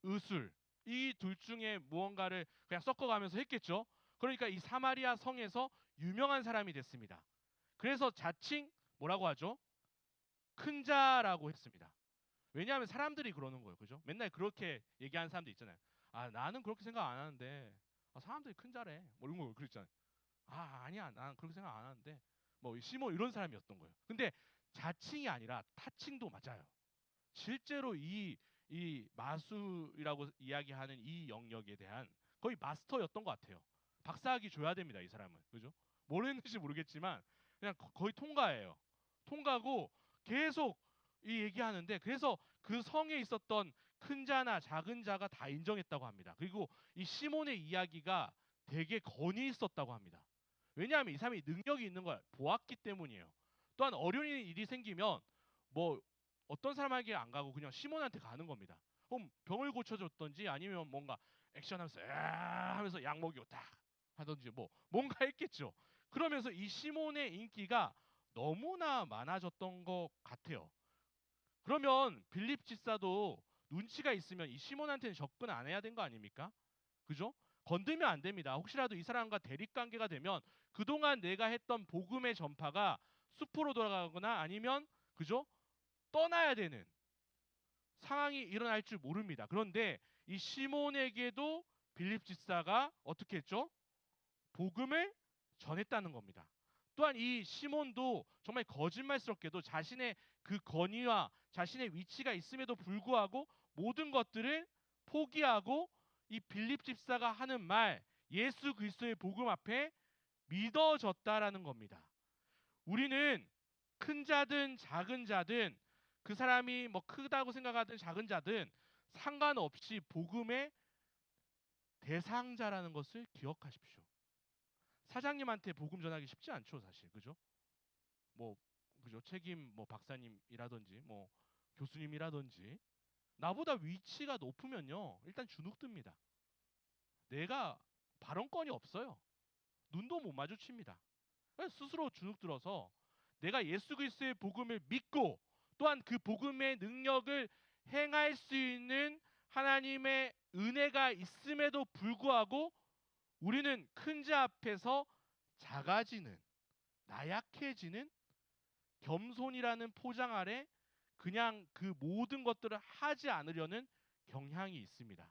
의술 이 둘 중에 무언가를 그냥 섞어가면서 했겠죠. 그러니까 이 사마리아 성에서 유명한 사람이 됐습니다. 그래서 자칭 뭐라고 하죠? 큰 자라고 했습니다. 왜냐하면 사람들이 그러는 거예요. 그죠? 맨날 그렇게 얘기하는 사람들 있잖아요. 아 나는 그렇게 생각 안 하는데 사람들이 큰 자래. 뭐 이런 거 그랬잖아요. 아니야 난 그렇게 생각 안 하는데 뭐 시몬 이런 사람이었던 거예요. 근데 자칭이 아니라 타칭도 맞아요. 실제로 이 마술이라고 이야기하는 이 영역에 대한 거의 마스터였던 것 같아요. 박사학위 줘야 됩니다, 이 사람은. 그죠? 뭘 했는지 모르겠지만 그냥 거의 통과예요. 통과고 계속 이 얘기하는데 그래서 그 성에 있었던 큰 자나 작은 자가 다 인정했다고 합니다. 그리고 이 시몬의 이야기가 되게 권위 있었다고 합니다. 왜냐하면 이 사람이 능력이 있는 걸 보았기 때문이에요. 또한 어려운 일이 생기면 뭐 어떤 사람에게 안 가고 그냥 시몬한테 가는 겁니다. 그럼 병을 고쳐줬던지 아니면 뭔가 액션하면서 하면서 약 먹이고 딱 하던지 뭐 뭔가 했겠죠. 그러면서 이 시몬의 인기가 너무나 많아졌던 것 같아요. 그러면 빌립 집사도 눈치가 있으면 이 시몬한테는 접근 안 해야 된 거 아닙니까? 그죠? 건들면 안 됩니다. 혹시라도 이 사람과 대립 관계가 되면 그동안 내가 했던 복음의 전파가 숲으로 돌아가거나 아니면 그죠? 떠나야 되는 상황이 일어날 줄 모릅니다. 그런데 이 시몬에게도 빌립 집사가 어떻게 했죠? 복음을 전했다는 겁니다. 또한 이 시몬도 정말 거짓말스럽게도 자신의 그 권위와 자신의 위치가 있음에도 불구하고 모든 것들을 포기하고 이 빌립 집사가 하는 말 예수 그리스도의 복음 앞에 믿어졌다라는 겁니다. 우리는 큰 자든 작은 자든 그 사람이 뭐 크다고 생각하든 작은 자든 상관없이 복음의 대상자라는 것을 기억하십시오. 사장님한테 복음 전하기 쉽지 않죠, 사실. 그죠? 뭐 그죠? 책임 뭐 박사님이라든지 뭐 교수님이라든지 나보다 위치가 높으면요. 일단 주눅듭니다. 내가 발언권이 없어요. 눈도 못 마주칩니다. 스스로 주눅들어서 내가 예수 그리스도의 복음을 믿고 또한 그 복음의 능력을 행할 수 있는 하나님의 은혜가 있음에도 불구하고 우리는 큰 자 앞에서 작아지는 나약해지는 겸손이라는 포장 아래 그냥 그 모든 것들을 하지 않으려는 경향이 있습니다.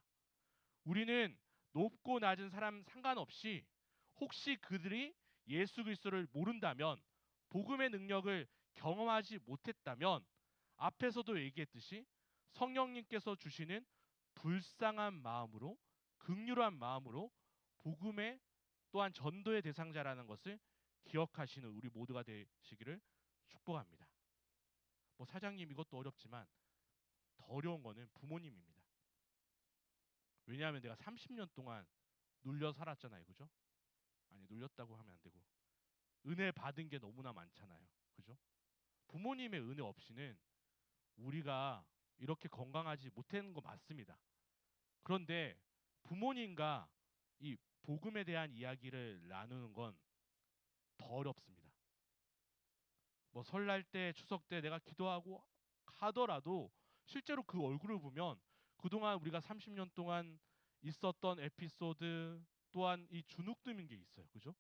우리는 높고 낮은 사람 상관없이 혹시 그들이 예수 그리스도를 모른다면, 복음의 능력을 경험하지 못했다면, 앞에서도 얘기했듯이 성령님께서 주시는 불쌍한 마음으로, 긍휼한 마음으로 복음의 또한 전도의 대상자라는 것을 기억하시는 우리 모두가 되시기를 축복합니다. 뭐 사장님 이것도 어렵지만 더 어려운 거는 부모님입니다. 왜냐하면 내가 30년 동안 눌려 살았잖아요. 그죠? 아니, 눌렸다고 하면 안 되고 은혜 받은 게 너무나 많잖아요. 그죠? 부모님의 은혜 없이는 우리가 이렇게 건강하지 못하는 거 맞습니다. 그런데 부모님과 이 복음에 대한 이야기를 나누는 건 더 어렵습니다. 뭐 설날 때, 추석 때 내가 기도하고 하더라도 실제로 그 얼굴을 보면 그동안 우리가 30년 동안 있었던 에피소드 또한 이 주눅드는 게 있어요. 그죠?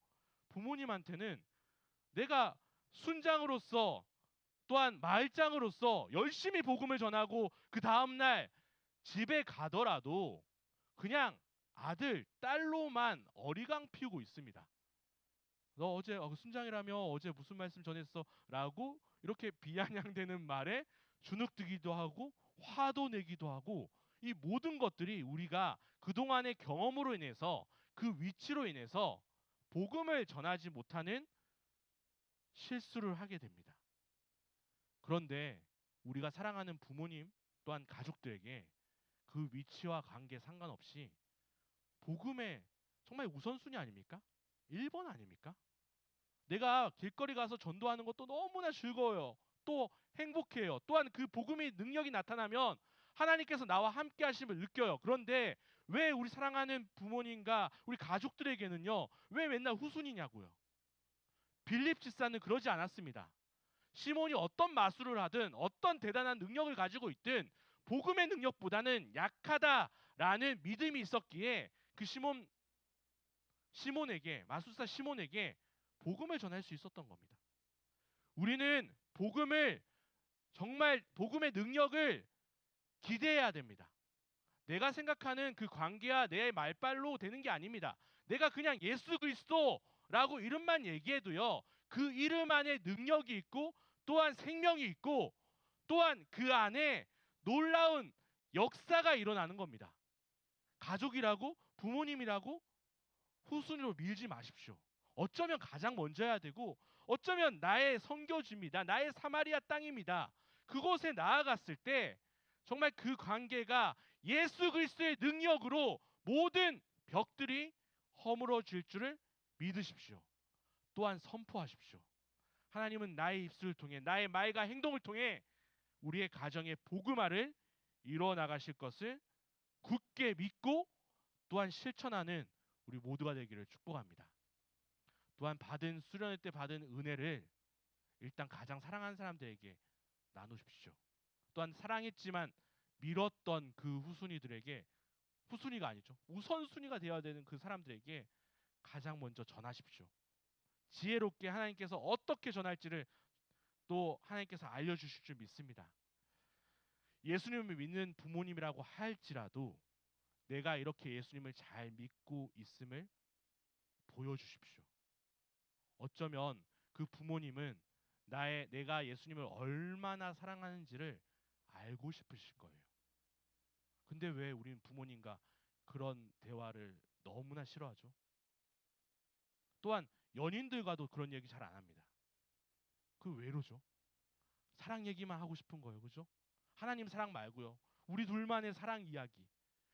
부모님한테는 내가 순장으로서 또한 말장으로서 열심히 복음을 전하고 그 다음날 집에 가더라도 그냥 아들, 딸로만 어리광 피우고 있습니다. 너 어제 순장이라며 어제 무슨 말씀 전했어? 라고 이렇게 비아냥대는 말에 주눅들기도 하고 화도 내기도 하고, 이 모든 것들이 우리가 그동안의 경험으로 인해서 그 위치로 인해서 복음을 전하지 못하는 실수를 하게 됩니다. 그런데 우리가 사랑하는 부모님 또한 가족들에게 그 위치와 관계 상관없이 복음의 정말 우선순위 아닙니까? 1번 아닙니까? 내가 길거리 가서 전도하는 것도 너무나 즐거워요. 또 행복해요. 또한 그 복음의 능력이 나타나면 하나님께서 나와 함께 하심을 느껴요. 그런데 왜 우리 사랑하는 부모님과 우리 가족들에게는요, 왜 맨날 후순위냐고요? 빌립 집사는 그러지 않았습니다. 시몬이 어떤 마술을 하든 어떤 대단한 능력을 가지고 있든 복음의 능력보다는 약하다라는 믿음이 있었기에 그 시몬에게, 마술사 시몬에게 복음을 전할 수 있었던 겁니다. 우리는 정말 복음의 능력을 기대해야 됩니다. 내가 생각하는 그 관계와 내 말빨로 되는 게 아닙니다. 내가 그냥 예수 그리스도라고 이름만 얘기해도요, 그 이름 안에 능력이 있고 또한 생명이 있고 또한 그 안에 놀라운 역사가 일어나는 겁니다. 가족이라고, 부모님이라고 후순위로 밀지 마십시오. 어쩌면 가장 먼저 해야 되고 어쩌면 나의 선교지입니다. 나의 사마리아 땅입니다. 그곳에 나아갔을 때 정말 그 관계가 예수 그리스도의 능력으로 모든 벽들이 허물어질 줄을 믿으십시오. 또한 선포하십시오. 하나님은 나의 입술을 통해, 나의 말과 행동을 통해 우리의 가정의 복음화를 이루어 나가실 것을 굳게 믿고 또한 실천하는 우리 모두가 되기를 축복합니다. 또한 수련회 때 받은 은혜를 일단 가장 사랑하는 사람들에게 나누십시오. 또한 사랑했지만 밀었던 그 후순위들에게, 후순위가 아니죠, 우선순위가 되어야 되는 그 사람들에게 가장 먼저 전하십시오. 지혜롭게 하나님께서 어떻게 전할지를 또 하나님께서 알려주실 줄 믿습니다. 예수님을 믿는 부모님이라고 할지라도 내가 이렇게 예수님을 잘 믿고 있음을 보여주십시오. 어쩌면 그 부모님은 내가 예수님을 얼마나 사랑하는지를 알고 싶으실 거예요. 근데 왜 우리는 부모님과 그런 대화를 너무나 싫어하죠? 또한 연인들과도 그런 얘기 잘 안 합니다. 그 왜로죠? 사랑 얘기만 하고 싶은 거예요. 그죠? 하나님 사랑 말고요. 우리 둘만의 사랑 이야기.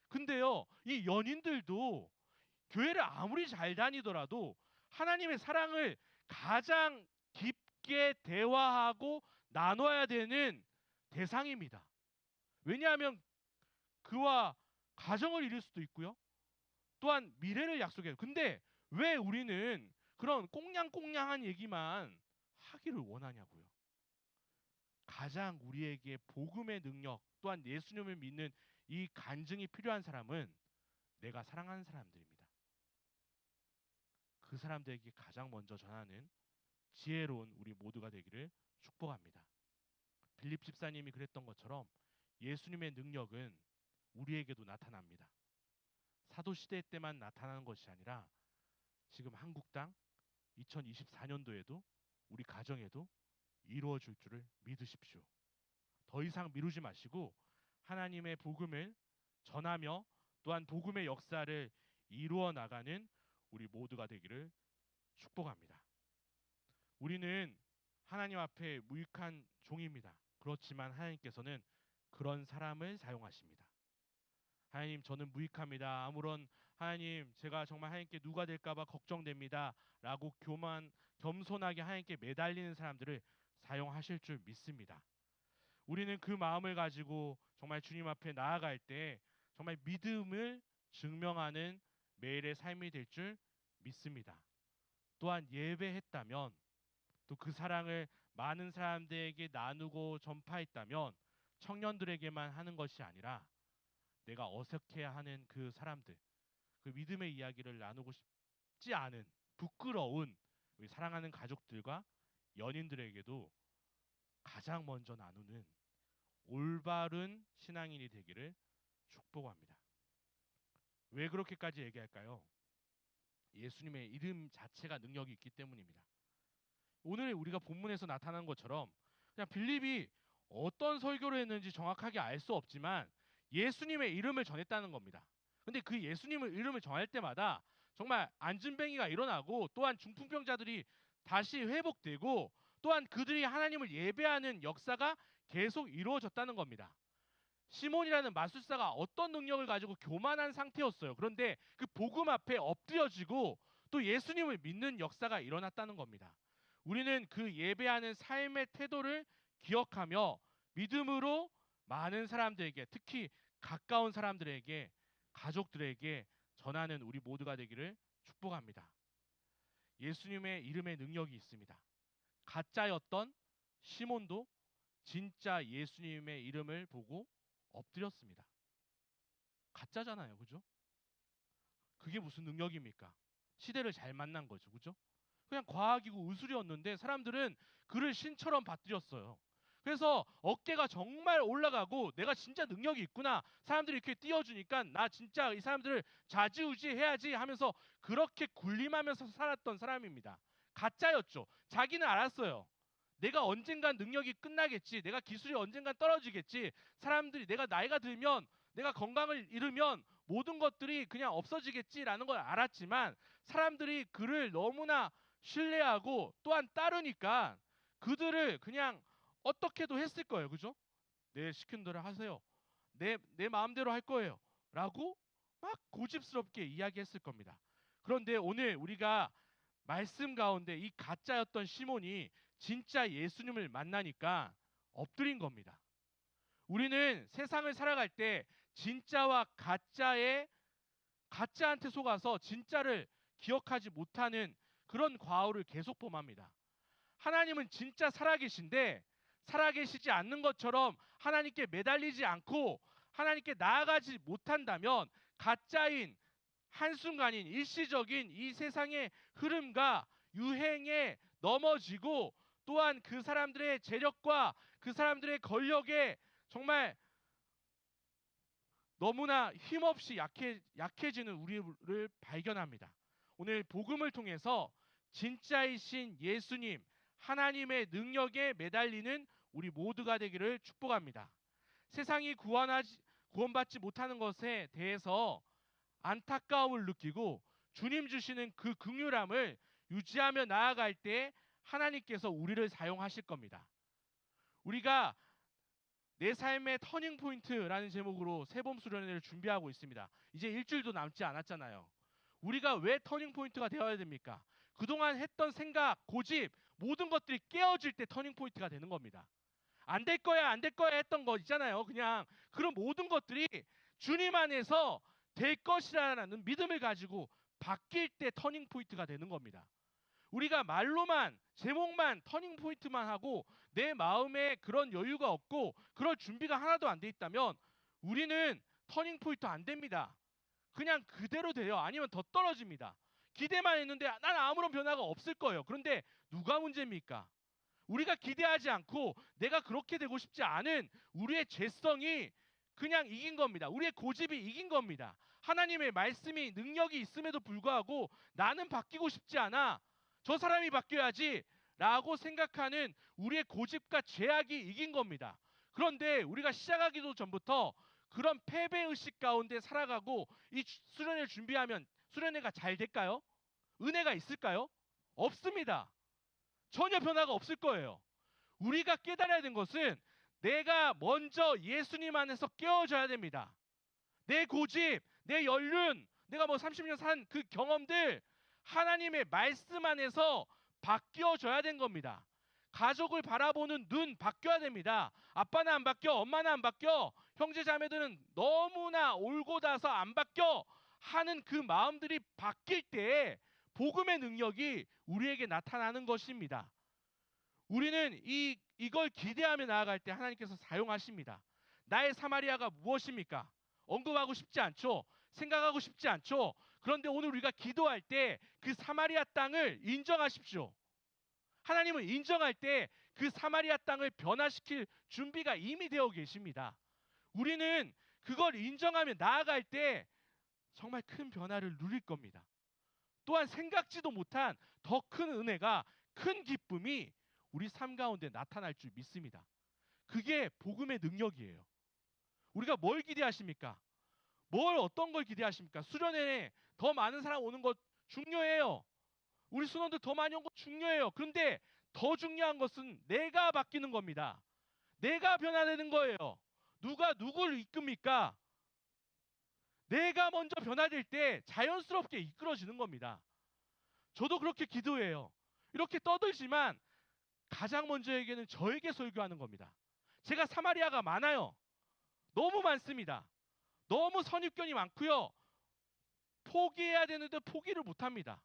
근데요, 이 연인들도 교회를 아무리 잘 다니더라도 하나님의 사랑을 가장 깊게 대화하고 나눠야 되는 대상입니다. 왜냐하면 그와 가정을 이룰 수도 있고요. 또한 미래를 약속해요. 근데 왜 우리는 그런 꽁냥꽁냥한 얘기만 하기를 원하냐고요. 가장 우리에게 복음의 능력 또한 예수님을 믿는 이 간증이 필요한 사람은 내가 사랑하는 사람들입니다. 그 사람들에게 가장 먼저 전하는 지혜로운 우리 모두가 되기를 축복합니다. 빌립 집사님이 그랬던 것처럼 예수님의 능력은 우리에게도 나타납니다. 사도 시대 때만 나타나는 것이 아니라 지금 한국 땅 2024년도에도 우리 가정에도 이루어질 줄을 믿으십시오. 더 이상 미루지 마시고 하나님의 복음을 전하며 또한 복음의 역사를 이루어 나가는 우리 모두가 되기를 축복합니다. 우리는 하나님 앞에 무익한 종입니다. 그렇지만 하나님께서는 그런 사람을 사용하십니다. 하나님, 저는 무익합니다. 아무런 하나님, 제가 정말 하나님께 누가 될까봐 걱정됩니다. 라고 겸손하게 하나님께 매달리는 사람들을 사용하실 줄 믿습니다. 우리는 그 마음을 가지고 정말 주님 앞에 나아갈 때 정말 믿음을 증명하는 매일의 삶이 될 줄 믿습니다. 또한 예배했다면 또 그 사랑을 많은 사람들에게 나누고 전파했다면 청년들에게만 하는 것이 아니라 내가 어색해하는 그 사람들, 그 믿음의 이야기를 나누고 싶지 않은 부끄러운 우리 사랑하는 가족들과 연인들에게도 가장 먼저 나누는 올바른 신앙인이 되기를 축복합니다. 왜 그렇게까지 얘기할까요? 예수님의 이름 자체가 능력이 있기 때문입니다. 오늘 우리가 본문에서 나타난 것처럼 그냥 빌립이 어떤 설교를 했는지 정확하게 알 수 없지만 예수님의 이름을 전했다는 겁니다. 근데 그 예수님의 이름을 전할 때마다 정말 안진뱅이가 일어나고 또한 중풍병자들이 다시 회복되고 또한 그들이 하나님을 예배하는 역사가 계속 이루어졌다는 겁니다. 시몬이라는 마술사가 어떤 능력을 가지고 교만한 상태였어요. 그런데 그 복음 앞에 엎드려지고 또 예수님을 믿는 역사가 일어났다는 겁니다. 우리는 그 예배하는 삶의 태도를 기억하며 믿음으로 많은 사람들에게, 특히 가까운 사람들에게, 가족들에게 전하는 우리 모두가 되기를 축복합니다. 예수님의 이름에 능력이 있습니다. 가짜였던 시몬도 진짜 예수님의 이름을 보고 엎드렸습니다. 가짜잖아요, 그죠? 그게 무슨 능력입니까? 시대를 잘 만난 거죠, 그죠? 그냥 과학이고 의술이었는데 사람들은 그를 신처럼 받들였어요. 그래서 어깨가 정말 올라가고 내가 진짜 능력이 있구나. 사람들이 이렇게 띄워주니까 나 진짜 이 사람들을 좌지우지 해야지 하면서 그렇게 군림하면서 살았던 사람입니다. 가짜였죠. 자기는 알았어요. 내가 언젠간 능력이 끝나겠지. 내가 기술이 언젠간 떨어지겠지. 사람들이 내가 나이가 들면 내가 건강을 잃으면 모든 것들이 그냥 없어지겠지라는 걸 알았지만 사람들이 그를 너무나 신뢰하고 또한 따르니까 그들을 그냥 어떻게도 했을 거예요. 그죠? 내 시킨 대로 하세요. 내 마음대로 할 거예요. 라고 막 고집스럽게 이야기했을 겁니다. 그런데 오늘 우리가 말씀 가운데 이 가짜였던 시몬이 진짜 예수님을 만나니까 엎드린 겁니다. 우리는 세상을 살아갈 때 진짜와 가짜한테 속아서 진짜를 기억하지 못하는 그런 과오를 계속 범합니다. 하나님은 진짜 살아계신데 살아계시지 않는 것처럼 하나님께 매달리지 않고 하나님께 나아가지 못한다면 가짜인 한순간인 일시적인 이 세상의 흐름과 유행에 넘어지고 또한 그 사람들의 재력과 그 사람들의 권력에 정말 너무나 힘없이 약해지는 우리를 발견합니다. 오늘 복음을 통해서 진짜이신 예수님, 하나님의 능력에 매달리는 우리 모두가 되기를 축복합니다. 세상이 구원받지 못하는 것에 대해서 안타까움을 느끼고 주님 주시는 그 긍휼함을 유지하며 나아갈 때 하나님께서 우리를 사용하실 겁니다. 우리가 내 삶의 터닝 포인트라는 제목으로 새봄 수련회를 준비하고 있습니다. 이제 일주일도 남지 않았잖아요. 우리가 왜 터닝 포인트가 되어야 됩니까? 그동안 했던 생각, 고집 모든 것들이 깨어질 때 터닝 포인트가 되는 겁니다. 안 될 거야, 안 될 거야 했던 거 있잖아요. 그냥 그런 모든 것들이 주님 안에서 될 것이라는 믿음을 가지고 바뀔 때 터닝 포인트가 되는 겁니다. 우리가 말로만 제목만 터닝 포인트만 하고 내 마음에 그런 여유가 없고 그럴 준비가 하나도 안 돼 있다면 우리는 터닝 포인트 안 됩니다. 그냥 그대로 돼요. 아니면 더 떨어집니다. 기대만 했는데 난 아무런 변화가 없을 거예요. 그런데 누가 문제입니까? 우리가 기대하지 않고 내가 그렇게 되고 싶지 않은 우리의 죄성이 그냥 이긴 겁니다. 우리의 고집이 이긴 겁니다. 하나님의 말씀이 능력이 있음에도 불구하고 나는 바뀌고 싶지 않아. 저 사람이 바뀌어야지 라고 생각하는 우리의 고집과 죄악이 이긴 겁니다. 그런데 우리가 시작하기도 전부터 그런 패배의식 가운데 살아가고 이 수련회를 준비하면 수련회가 잘 될까요? 은혜가 있을까요? 없습니다. 전혀 변화가 없을 거예요. 우리가 깨달아야 되는 것은 내가 먼저 예수님 안에서 깨어져야 됩니다. 내 고집, 내 연륜, 내가 뭐 30년 산 그 경험들 하나님의 말씀 안에서 바뀌어져야 된 겁니다. 가족을 바라보는 눈 바뀌어야 됩니다. 아빠는 안 바뀌어, 엄마는 안 바뀌어, 형제 자매들은 너무나 올고 다서 안 바뀌어 하는 그 마음들이 바뀔 때 복음의 능력이 우리에게 나타나는 것입니다. 우리는 이걸 기대하며 나아갈 때 하나님께서 사용하십니다. 나의 사마리아가 무엇입니까? 언급하고 싶지 않죠. 생각하고 싶지 않죠. 그런데 오늘 우리가 기도할 때 그 사마리아 땅을 인정하십시오. 하나님은 인정할 때 그 사마리아 땅을 변화시킬 준비가 이미 되어 계십니다. 우리는 그걸 인정하며 나아갈 때 정말 큰 변화를 누릴 겁니다. 또한 생각지도 못한 더 큰 은혜가, 큰 기쁨이 우리 삶 가운데 나타날 줄 믿습니다. 그게 복음의 능력이에요. 우리가 뭘 기대하십니까? 어떤 걸 기대하십니까? 수련회에 더 많은 사람 오는 것 중요해요. 우리 순원들 더 많이 온 것 중요해요. 그런데 더 중요한 것은 내가 바뀌는 겁니다. 내가 변화되는 거예요. 누가 누구를 이끕니까? 내가 먼저 변화될 때 자연스럽게 이끌어지는 겁니다. 저도 그렇게 기도해요. 이렇게 떠들지만 가장 먼저에게는 저에게 설교하는 겁니다. 제가 사마리아가 많아요. 너무 많습니다. 너무 선입견이 많고요. 포기해야 되는데 포기를 못합니다.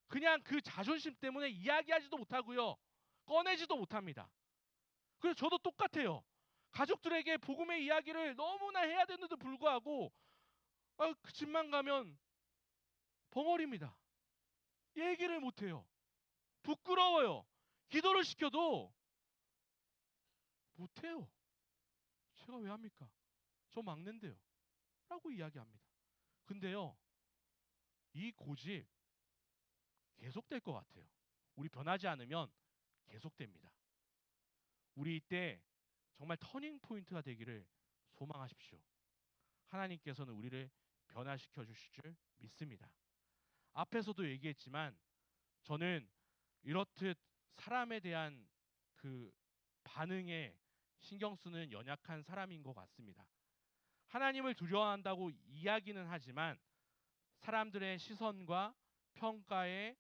그냥 그 자존심 때문에 이야기하지도 못하고요. 꺼내지도 못합니다. 그래서 저도 똑같아요. 가족들에게 복음의 이야기를 너무나 해야 되는데도 불구하고 그 집만 가면 벙어리입니다. 얘기를 못해요. 부끄러워요. 기도를 시켜도 못해요. 제가 왜 합니까? 저 막는데요. 라고 이야기합니다. 근데요, 이 고집 계속될 것 같아요. 우리 변하지 않으면 계속됩니다. 우리 이때 정말 터닝 포인트가 되기를 소망하십시오. 하나님께서는 우리를 변화시켜 주실 줄 믿습니다. 앞에서도 얘기했지만 저는 이렇듯 사람에 대한 그 반응에 신경 쓰는 연약한 사람인 것 같습니다. 하나님을 두려워한다고 이야기는 하지만 사람들의 시선과 평가에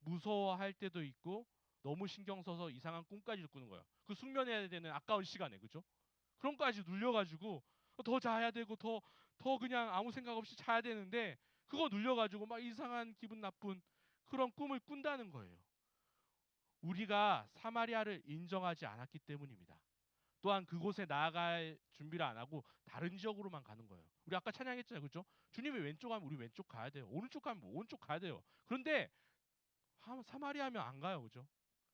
무서워할 때도 있고 너무 신경 써서 이상한 꿈까지 꾸는 거예요. 그 숙면해야 되는 아까운 시간에, 그죠? 그런 거까지 눌려가지고 더 자야 되고 더 그냥 아무 생각 없이 자야 되는데 그거 눌려가지고 막 이상한 기분 나쁜 그런 꿈을 꾼다는 거예요. 우리가 사마리아를 인정하지 않았기 때문입니다. 또한 그곳에 나아갈 준비를 안 하고 다른 지역으로만 가는 거예요. 우리 아까 찬양했잖아요, 그렇죠? 주님이 왼쪽 가면 우리 왼쪽 가야 돼요. 오른쪽 가면 오른쪽 가야 돼요. 그런데 사마리아 하면 안 가요, 그죠?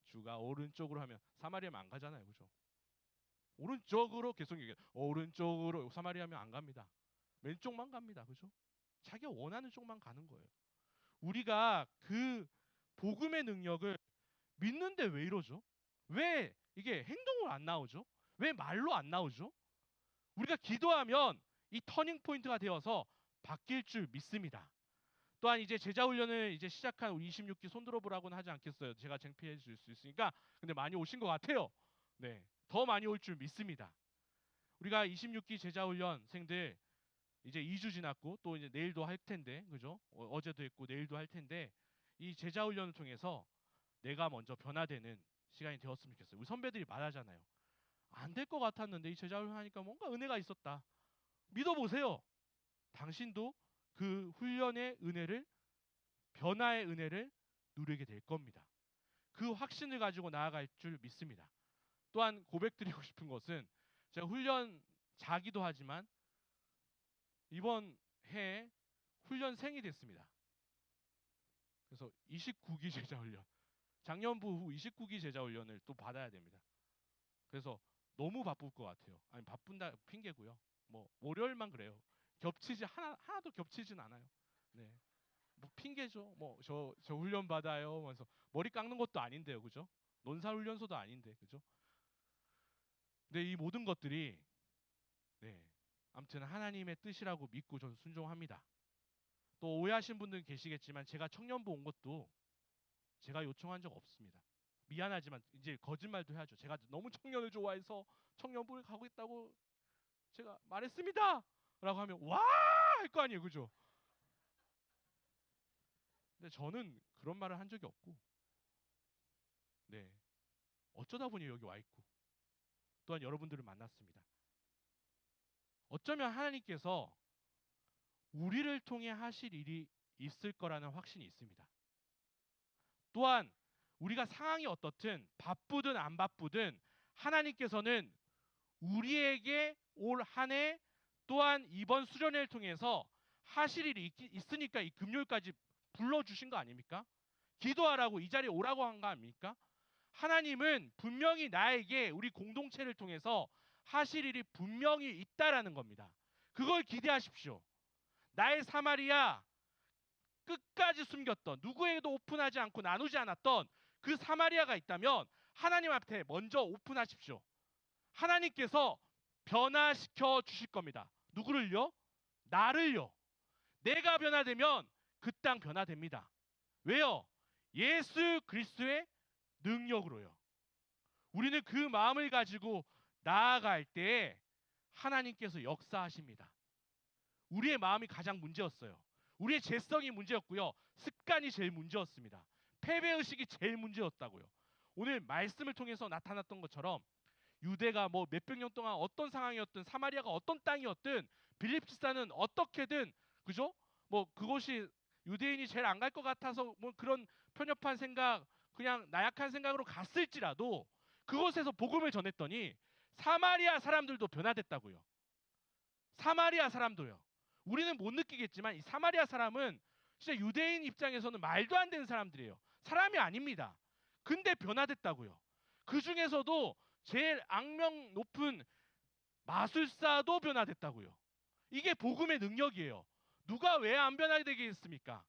주가 오른쪽으로 하면 사마리아 하면 안 가잖아요, 그죠? 오른쪽으로 계속 얘기해. 오른쪽으로 사마리아 하면 안 갑니다. 왼쪽만 갑니다, 그죠? 자기가 원하는 쪽만 가는 거예요. 우리가 그 복음의 능력을 믿는데 왜 이러죠? 왜 이게 행동으로 안 나오죠? 왜 말로 안 나오죠? 우리가 기도하면 이 터닝 포인트가 되어서 바뀔 줄 믿습니다. 또한 이제 제자 훈련을 이제 시작한 우리 26기 손들어 보라고는 하지 않겠어요. 제가 창피해 줄 수 있으니까. 근데 많이 오신 것 같아요. 네. 더 많이 올 줄 믿습니다. 우리가 26기 제자 훈련생들 이제 2주 지났고 또 이제 내일도 할 텐데. 그죠? 어제도 했고 내일도 할 텐데 이 제자 훈련을 통해서 내가 먼저 변화되는 시간이 되었으면 좋겠어요. 우리 선배들이 말하잖아요. 안 될 것 같았는데 이 제자 훈련 하니까 뭔가 은혜가 있었다. 믿어보세요. 당신도 그 훈련의 은혜를, 변화의 은혜를 누리게 될 겁니다. 그 확신을 가지고 나아갈 줄 믿습니다. 또한 고백드리고 싶은 것은 제가 훈련자기도 하지만 이번 해에 훈련생이 됐습니다. 그래서 29기 제자 훈련, 작년부 후 29기 제자 훈련을 또 받아야 됩니다. 그래서 너무 바쁠 것 같아요. 아니 바쁜다 핑계고요. 뭐 월요일만 그래요. 겹치지 하나도 겹치진 않아요. 네. 뭐 핑계죠. 뭐 저 훈련 받아요. 그래서 머리 깎는 것도 아닌데요, 그죠? 논사 훈련소도 아닌데, 그죠? 근데 이 모든 것들이 네. 아무튼 하나님의 뜻이라고 믿고 전 순종합니다. 또 오해하신 분들은 계시겠지만 제가 청년부 온 것도 제가 요청한 적 없습니다. 미안하지만 이제 거짓말도 해야죠. 제가 너무 청년을 좋아해서 청년부를 가고 있다고 제가 말했습니다. 라고 하면 와! 할 거 아니에요. 그죠? 근데 저는 그런 말을 한 적이 없고 네. 어쩌다 보니 여기 와 있고 또한 여러분들을 만났습니다. 어쩌면 하나님께서 우리를 통해 하실 일이 있을 거라는 확신이 있습니다. 또한 우리가 상황이 어떻든 바쁘든 안 바쁘든 하나님께서는 우리에게 올 한 해 또한 이번 수련회를 통해서 하실 일이 있으니까 이 금요일까지 불러주신 거 아닙니까? 기도하라고 이 자리에 오라고 한 거 아닙니까? 하나님은 분명히 나에게 우리 공동체를 통해서 하실 일이 분명히 있다라는 겁니다. 그걸 기대하십시오. 나의 사마리아, 끝까지 숨겼던, 누구에게도 오픈하지 않고 나누지 않았던 그 사마리아가 있다면 하나님 앞에 먼저 오픈하십시오. 하나님께서 변화시켜 주실 겁니다. 누구를요? 나를요. 내가 변화되면 그 땅 변화됩니다. 왜요? 예수 그리스도의 능력으로요. 우리는 그 마음을 가지고 나아갈 때 하나님께서 역사하십니다. 우리의 마음이 가장 문제였어요. 우리의 죄성이 문제였고요. 습관이 제일 문제였습니다. 패배의식이 제일 문제였다고요. 오늘 말씀을 통해서 나타났던 것처럼 유대가 뭐 몇백 년 동안 어떤 상황이었든 사마리아가 어떤 땅이었든 빌립 지사는 어떻게든 그죠? 뭐 그곳이 유대인이 제일 안 갈 것 같아서 뭐 그런 편협한 생각 그냥 나약한 생각으로 갔을지라도 그곳에서 복음을 전했더니 사마리아 사람들도 변화됐다고요. 사마리아 사람도요. 우리는 못 느끼겠지만 이 사마리아 사람은 진짜 유대인 입장에서는 말도 안 되는 사람들이에요. 사람이 아닙니다. 근데 변화됐다고요. 그 중에서도 제일 악명 높은 마술사도 변화됐다고요. 이게 복음의 능력이에요. 누가 왜 안 변하게 되겠습니까?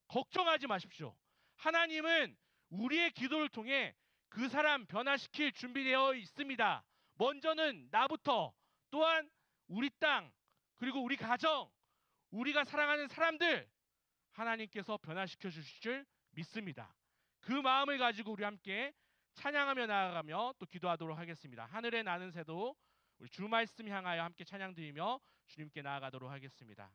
걱정하지 마십시오. 하나님은 우리의 기도를 통해 그 사람 변화시킬 준비되어 있습니다. 먼저는 나부터 또한 우리 땅 그리고 우리 가정 우리가 사랑하는 사람들 하나님께서 변화시켜 주실 줄 믿습니다. 그 마음을 가지고 우리 함께 찬양하며 나아가며 또 기도하도록 하겠습니다. 하늘에 나는 새도 우리 주 말씀 향하여 함께 찬양 드리며 주님께 나아가도록 하겠습니다.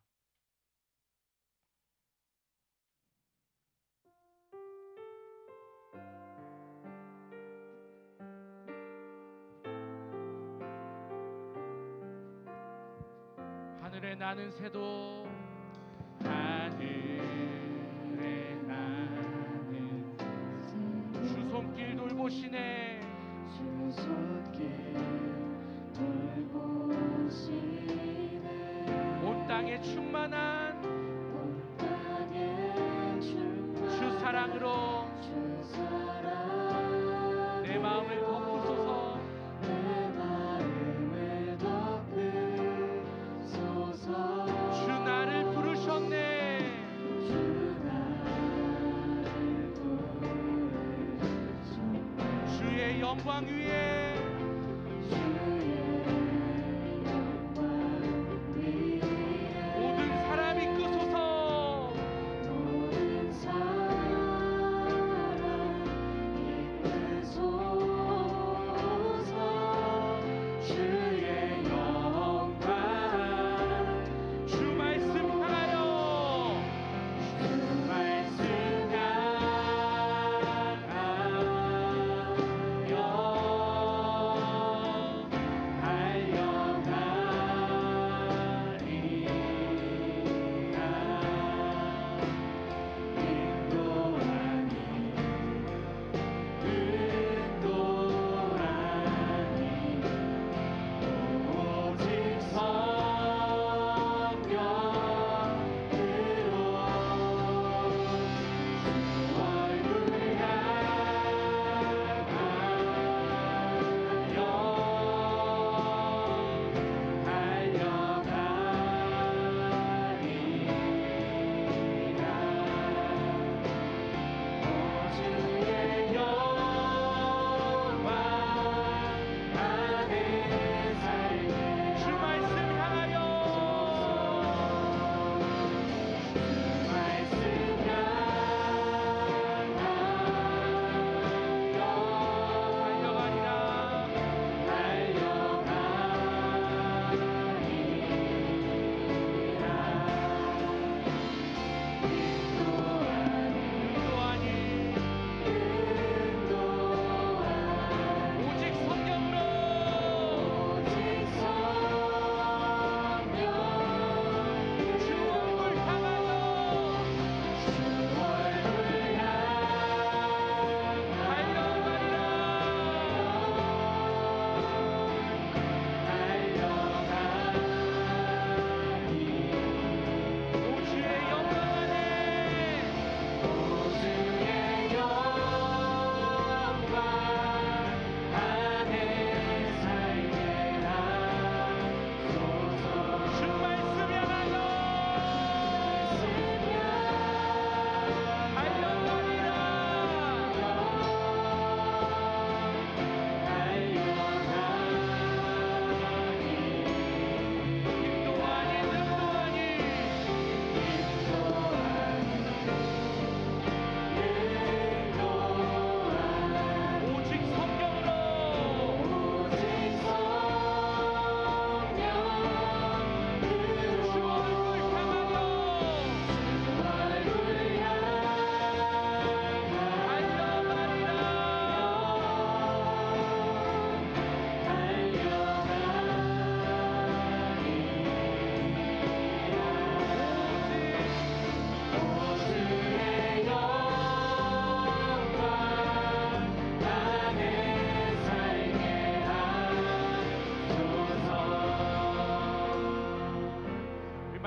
하늘에 나는 새도 하늘에 나는 주 손길 돌보시네 주 손길 돌보시네 온 땅에 충만한 온 땅에 충만한 주 사랑으로 주 사랑 내 마음을 덮으소서 내 마음을 덮으소서 주 나를 부르셨네 주 나를 부르셨네 주의 영광 위에 모든 사람이 끄소서 모든 사람 이끄소서 주의 영광 주 말씀 향하여 주 말씀 향하여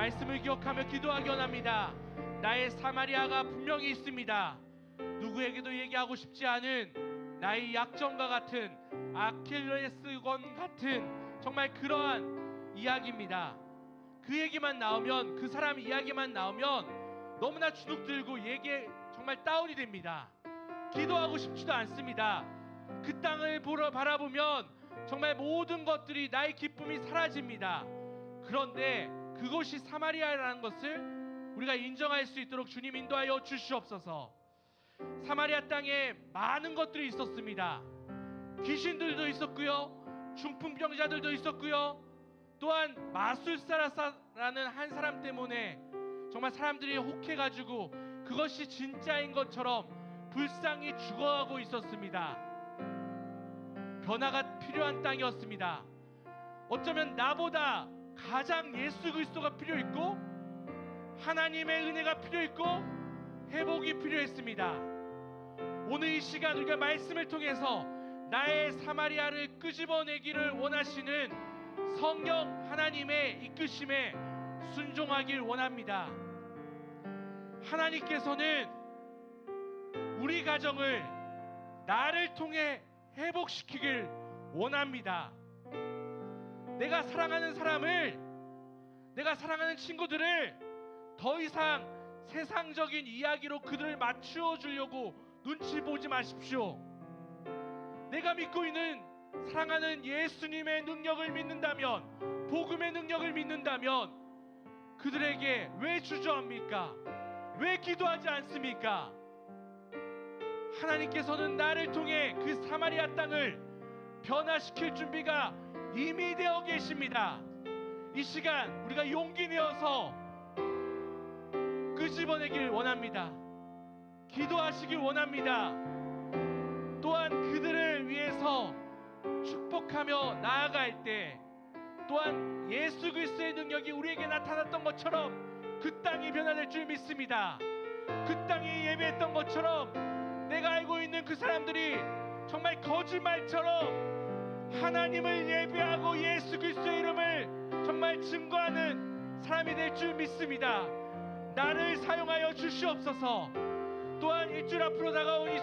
말씀을 기억하며 기도하기 원합니다. 나의 사마리아가 분명히 있습니다. 누구에게도 얘기하고 싶지 않은 나의 약점과 같은 아킬레스건 같은 정말 그러한 이야기입니다. 그 얘기만 나오면, 그 사람 이야기만 나오면 너무나 주눅들고 얘기에 정말 다운이 됩니다. 기도하고 싶지도 않습니다. 그 땅을 바라보면 정말 모든 것들이, 나의 기쁨이 사라집니다. 그런데 그곳이 사마리아라는 것을 우리가 인정할 수 있도록 주님 인도하여 주시옵소서. 사마리아 땅에 많은 것들이 있었습니다. 귀신들도 있었고요, 중풍병자들도 있었고요, 또한 마술사라는 한 사람 때문에 정말 사람들이 혹해가지고 그것이 진짜인 것처럼 불쌍히 죽어가고 있었습니다. 변화가 필요한 땅이었습니다. 어쩌면 나보다 가장 예수 그리스도가 필요 있고 하나님의 은혜가 필요 있고 회복이 필요했습니다. 오늘 이 시간 우리가 말씀을 통해서 나의 사마리아를 끄집어내기를 원하시는 성령 하나님의 이끄심에 순종하길 원합니다. 하나님께서는 우리 가정을 나를 통해 회복시키길 원합니다. 내가 사랑하는 사람을, 내가 사랑하는 친구들을 더 이상 세상적인 이야기로 그들을 맞추어 주려고 눈치 보지 마십시오. 내가 믿고 있는 사랑하는 예수님의 능력을 믿는다면, 복음의 능력을 믿는다면 그들에게 왜 주저합니까? 왜 기도하지 않습니까? 하나님께서는 나를 통해 그 사마리아 땅을 변화시킬 준비가 이미 되어 계십니다. 이 시간 우리가 용기 내어서 끄집어내길 원합니다. 기도하시길 원합니다. 또한 그들을 위해서 축복하며 나아갈 때 또한 예수 그리스도의 능력이 우리에게 나타났던 것처럼 그 땅이 변화될 줄 믿습니다. 그 땅이 예배했던 것처럼 내가 알고 있는 그 사람들이 정말 거짓말처럼 하나님을 예배하고 예수 그리스도의 이름을 정말 증거하는 사람이 될 줄 믿습니다. 나를 사용하여 주시옵소서. 또한 일주일 앞으로 다가온 이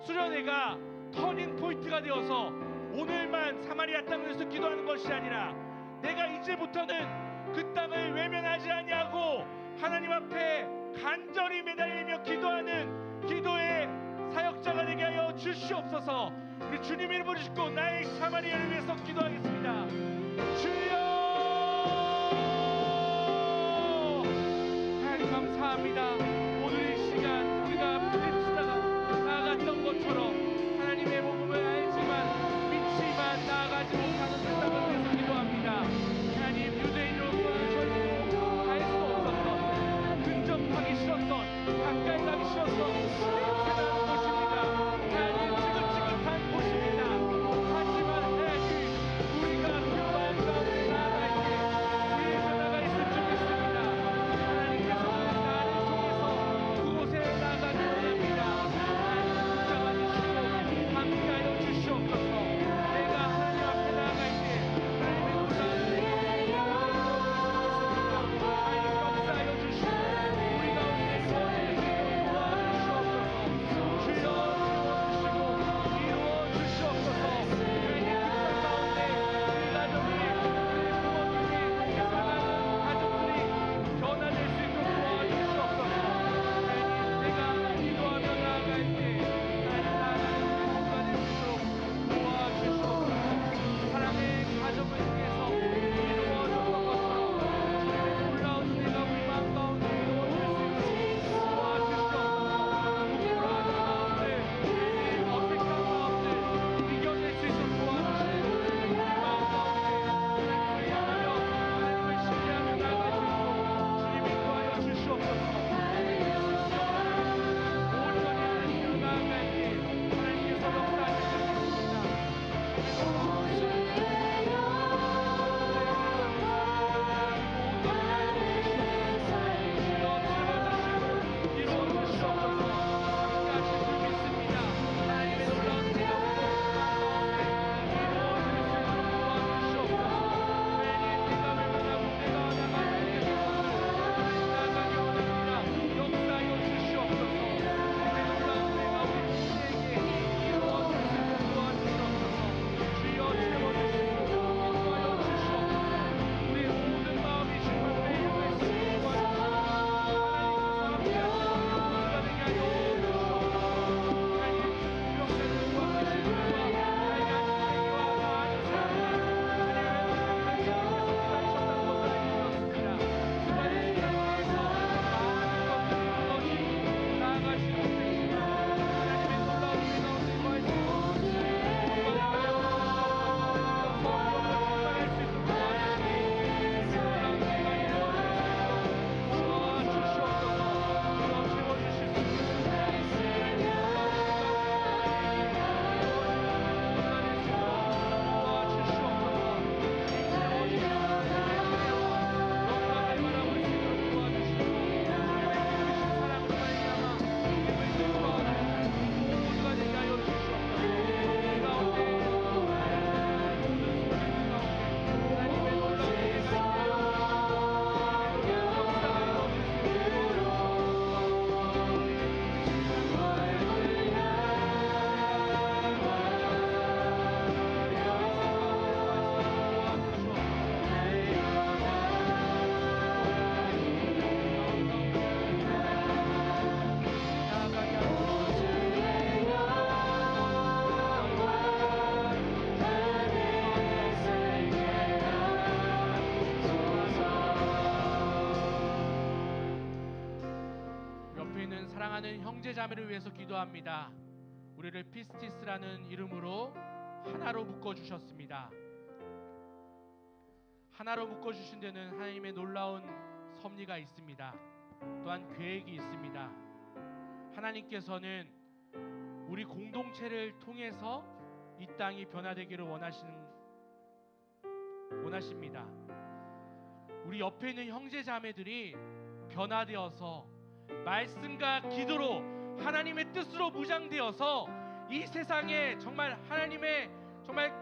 수련회가 터닝 포인트가 되어서 오늘만 사마리아 땅에서 기도하는 것이 아니라 내가 이제부터는 그 땅을 외면하지 아니하고 하나님 앞에 간절히 매달리며 기도하는 기도의 사역자가 되게 하여 주시옵소서. 우리 주님 이름 부르시고 나의 사마리아를 위해서 기도하겠습니다. 주여, 하나님 감사합니다. 오늘 이 시간 우리가 부딪히다가 나아갔던 것처럼 하나님의 복음을 알지만 믿지만 나아가지 못하는 그 땅을 위해서 기도합니다. 하나님, 유대인으로서는 절대 갈 수 없었던, 근접하기 싫었던, 가까이 가기 싫었던 냄새나는 곳입니다. 하나님, 지긋지긋한 곳입니다. 하지만 하나님, 우리가 그 마음 가운데 나아갈 때 우리의 변화가 있을 줄 믿습니다. 하나님께서는 나를 통해서 그곳에 나아가기 원합니다. 하나님, 붙잡아주시고 함께하여 주시옵소서. 내가 하나님 앞에 나아갈 때 하나님의 놀라운 은혜가 하나님 역사하여 주시고 우리 가운데 서원을 도와주시옵소서. 주여, 이루어주시고 이루어주시옵소서. 하나님, 그 땅 가운데 우리 가정이, 우리 부모님이, 사랑하는 가족들이 변화될 수 있도록 도와주시옵소서. 하나님, 내가 기도하며 나아갈 때 하나님 나아가는 우리 모두가 될 수 있도록 도와주시옵소서. 사랑의 가정을 통해서 이루어졌던 것처럼 주님의 놀라운 은혜가 우리 마음 가운데 이루어질 수 있도록 도와주시옵소서. 부끄러워하는 마음들, 어색한 마음들 이겨낼 수 있도록 도와주시고 우리 마음 가운데 하나님을 향하여 하나님을 신뢰하며 나아갈 수 있도록 주님 인도하여 주시옵소서. 온전히 하나님으로 나아갈 때 하나님께서 역사하실 줄 믿습니다. 사랑하는 형제 자매를 위해서 기도합니다. 우리를 피스티스라는 이름으로 하나로 묶어 주셨습니다. 하나로 묶어 주신 데는 하나님의 놀라운 섭리가 있습니다. 또한 계획이 있습니다. 하나님께서는 우리 공동체를 통해서 이 땅이 변화되기를 원하십니다. 우리 옆에 있는 형제 자매들이 변화되어서 말씀과 기도로 하나님의 뜻으로 무장되어서 이 세상에 정말 하나님의 정말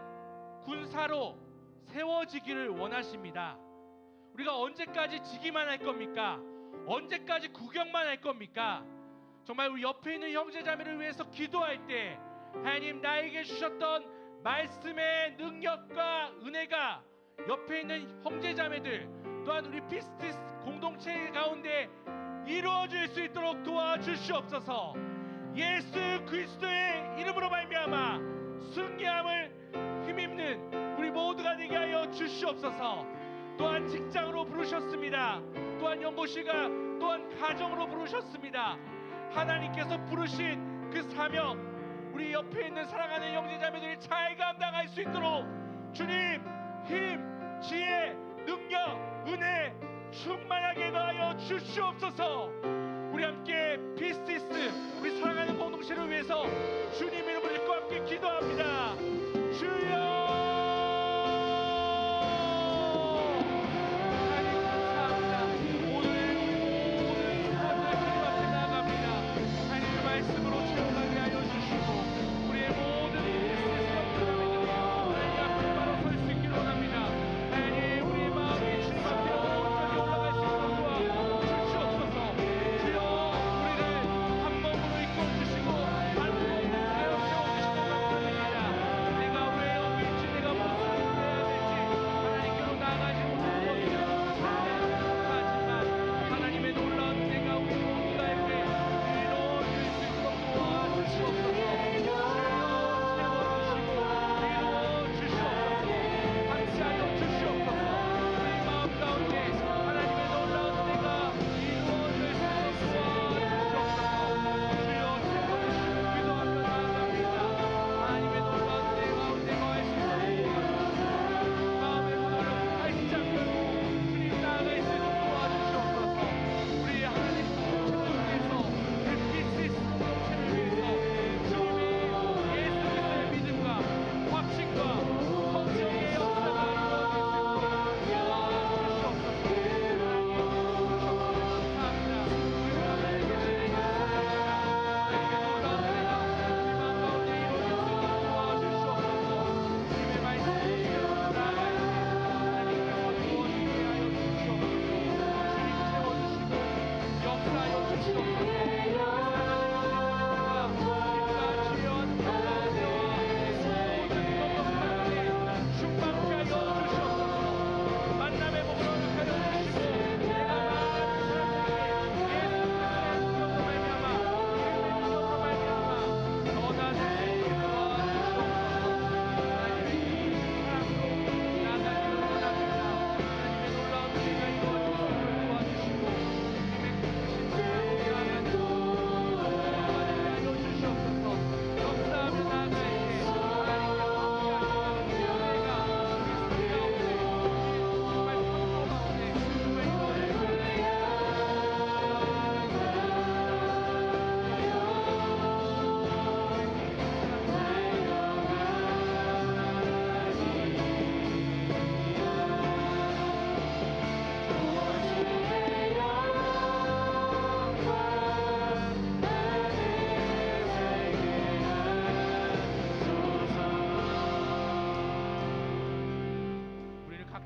군사로 세워지기를 원하십니다. 우리가 언제까지 지기만 할 겁니까? 언제까지 구경만 할 겁니까? 정말 우리 옆에 있는 형제 자매를 위해서 기도할 때 하나님 나에게 주셨던 말씀의 능력과 은혜가 옆에 있는 형제 자매들 또한 우리 피스티스 공동체 가운데 이루어질 수 있도록 도와주시옵소서. 예수 그리스도의 이름으로 말미암아 승리함을 힘입는 우리 모두가 되게 하여 주시옵소서. 또한 직장으로 부르셨습니다. 또한 연구실과 또한 가정으로 부르셨습니다. 하나님께서 부르신 그 사명 우리 옆에 있는 사랑하는 형제자매들이 잘 감당할 수 있도록 주님 힘, 지혜, 능력, 은혜 충만하게 더하여 주시옵소서. 우리 함께 피스티스 우리 사랑하는 공동체를 위해서 주님 이름을 읽고 함께 기도합니다. 주여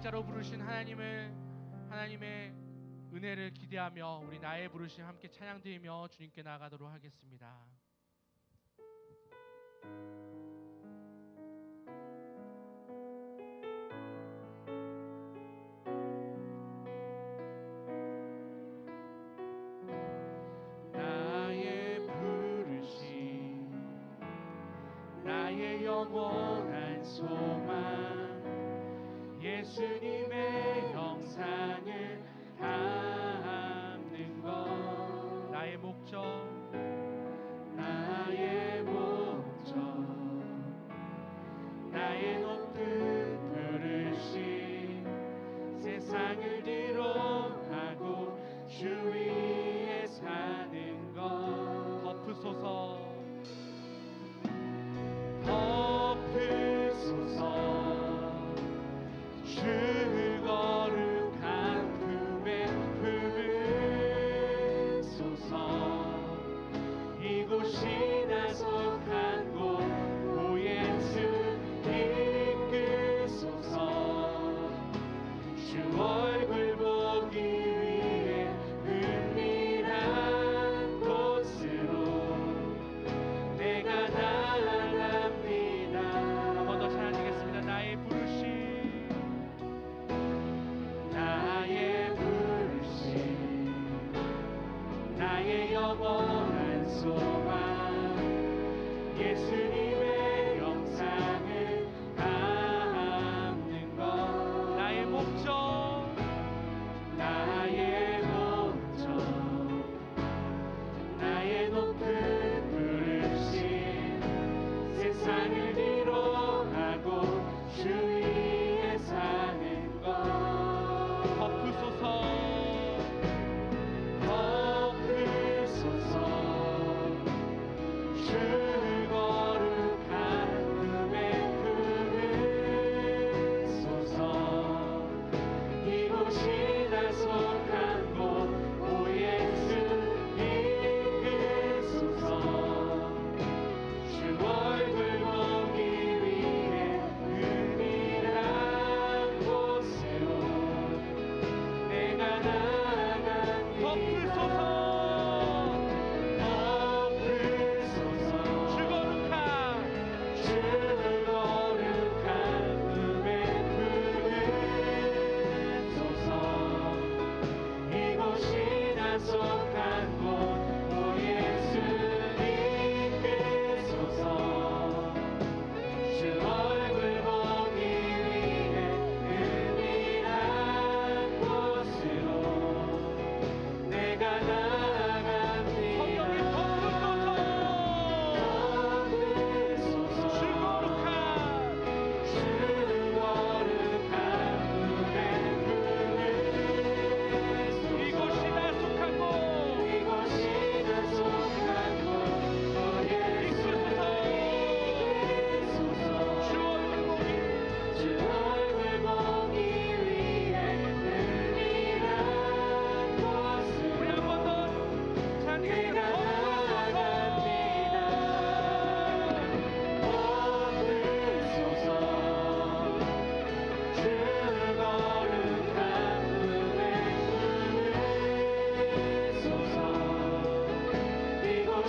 각자로 부르신 하나님의 은혜를 기대하며 우리 나의 부르심 함께 찬양드리며 주님께 나아가도록 하겠습니다. 나의 부르심 나의 영원한 소망 예수님의 형상을 담는 것 나의 목적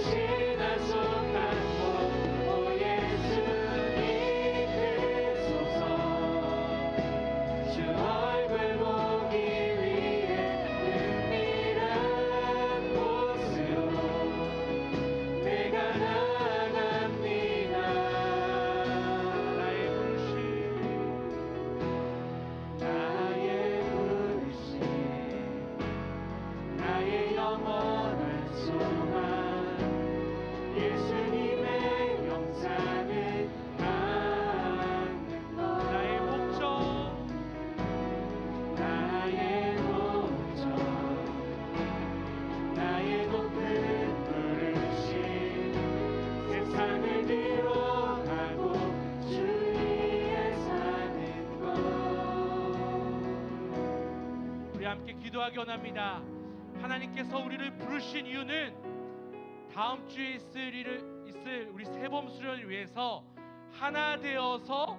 부르신 한손한 곳 오 예수님 되소서 주 얼굴 보기 위해 은밀한 곳으로 내가 나아갑니다. 나의 부르심 나의 영원한 소망 예수님의 영상을 받는 것 나의 목적 나의 목적 나의 높은 부르심 세상을 위로하고 주 위에 사는 것 우리 함께 기도하기 원합니다. 하나님께서 우리를 부르신 이유는 다음 주에 있을 우리 세범 수련을 위해서 하나 되어서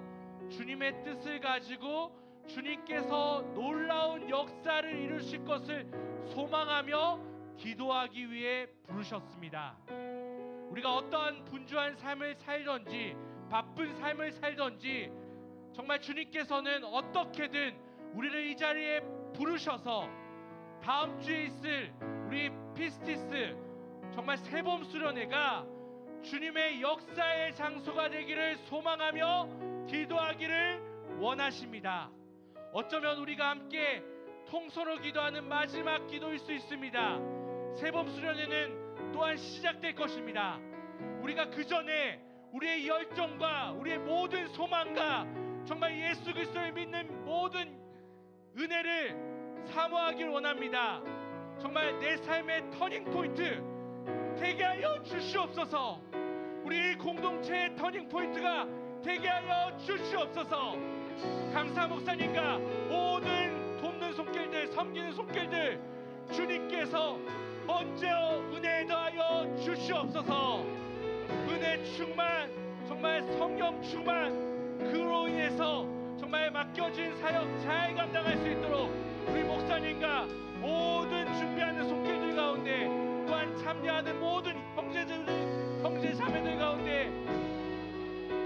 주님의 뜻을 가지고 주님께서 놀라운 역사를 이루실 것을 소망하며 기도하기 위해 부르셨습니다. 우리가 어떠한 분주한 삶을 살던지 바쁜 삶을 살던지 정말 주님께서는 어떻게든 우리를 이 자리에 부르셔서 다음 주에 있을 우리 피스티스 정말 세범 수련회가 주님의 역사의 장소가 되기를 소망하며 기도하기를 원하십니다. 어쩌면 우리가 함께 통서로 기도하는 마지막 기도일 수 있습니다. 세범 수련회는 또한 시작될 것입니다. 우리가 그 전에 우리의 열정과 우리의 모든 소망과 정말 예수 그리스도를 믿는 모든 은혜를 사모하길 원합니다. 정말 내 삶의 터닝포인트 되게 하여 주시옵소서. 우리 공동체의 터닝포인트가 되게 하여 주시옵소서. 강사 목사님과 모든 돕는 손길들, 섬기는 손길들 주님께서 먼저 은혜 더하여 주시옵소서. 은혜 충만, 정말 성령 충만, 그로 인해서 정말 맡겨진 사역 잘 감당할 수 있도록 우리 목사님과 모든 준비하는 손길들 가운데 또한 참여하는 모든 형제 자매들 가운데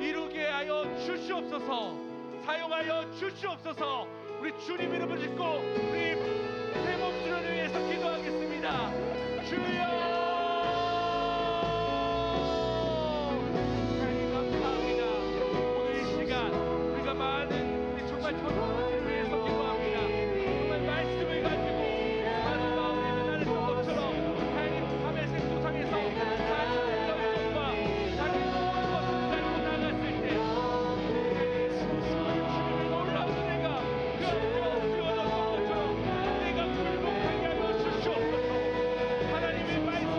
이루게 하여 주시옵소서. 사용하여 주시옵소서. 우리 주님 이름을 짓고 우리 세범 수련을 위해서 기도하겠습니다. 주여 하나님 감사합니다. 오늘 이 시간 우리가 많은 우리 정말 전도를 위해서 기도합니다. 정말 말씀을 가지고 많은 마음이 나눴던 것처럼 하나님 밤의 생도상에서 자신의 열정과 자기 모든 것을 가지고 나갔을 때 주님의 놀라운 은혜가 그 앞에 엎드려졌던 것처럼 내가 굴복하게 하여 주시옵소서. 하나님의 말씀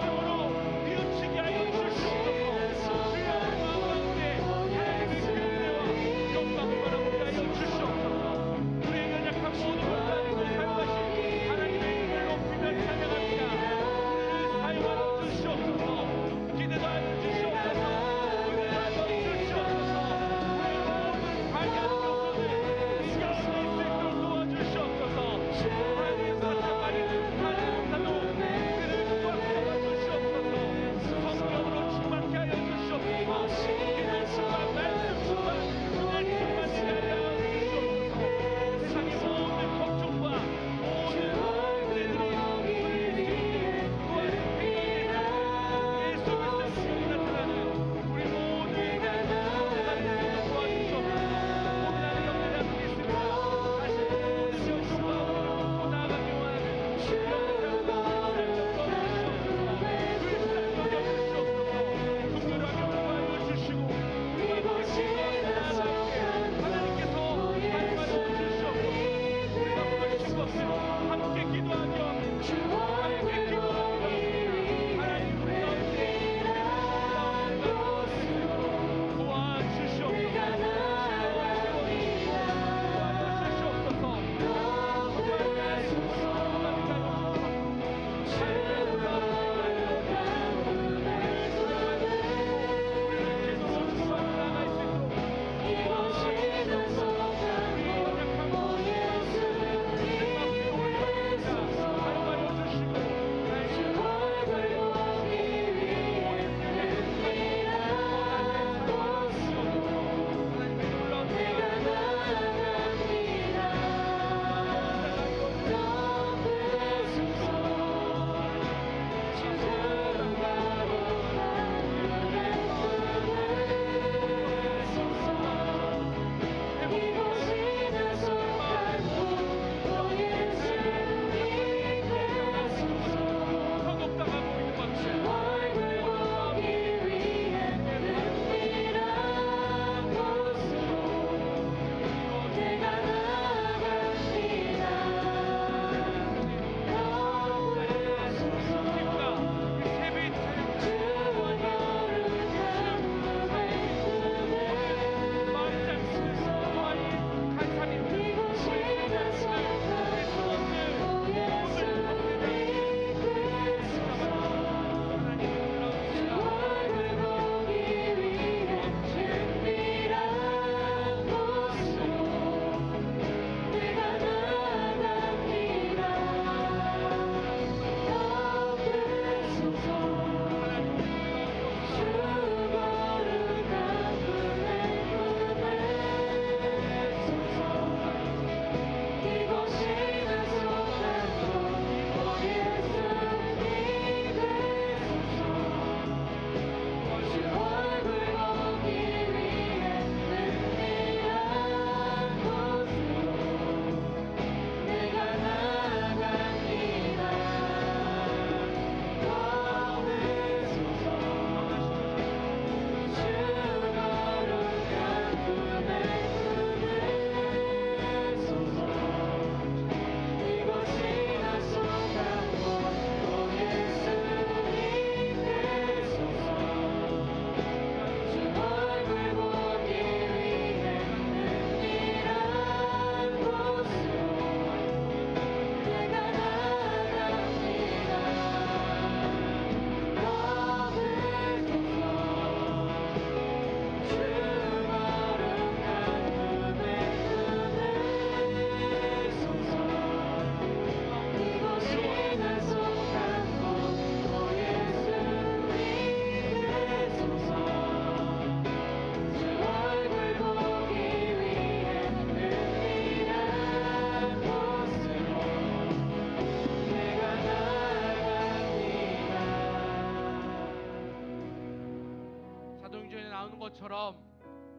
2절에 나오는 것처럼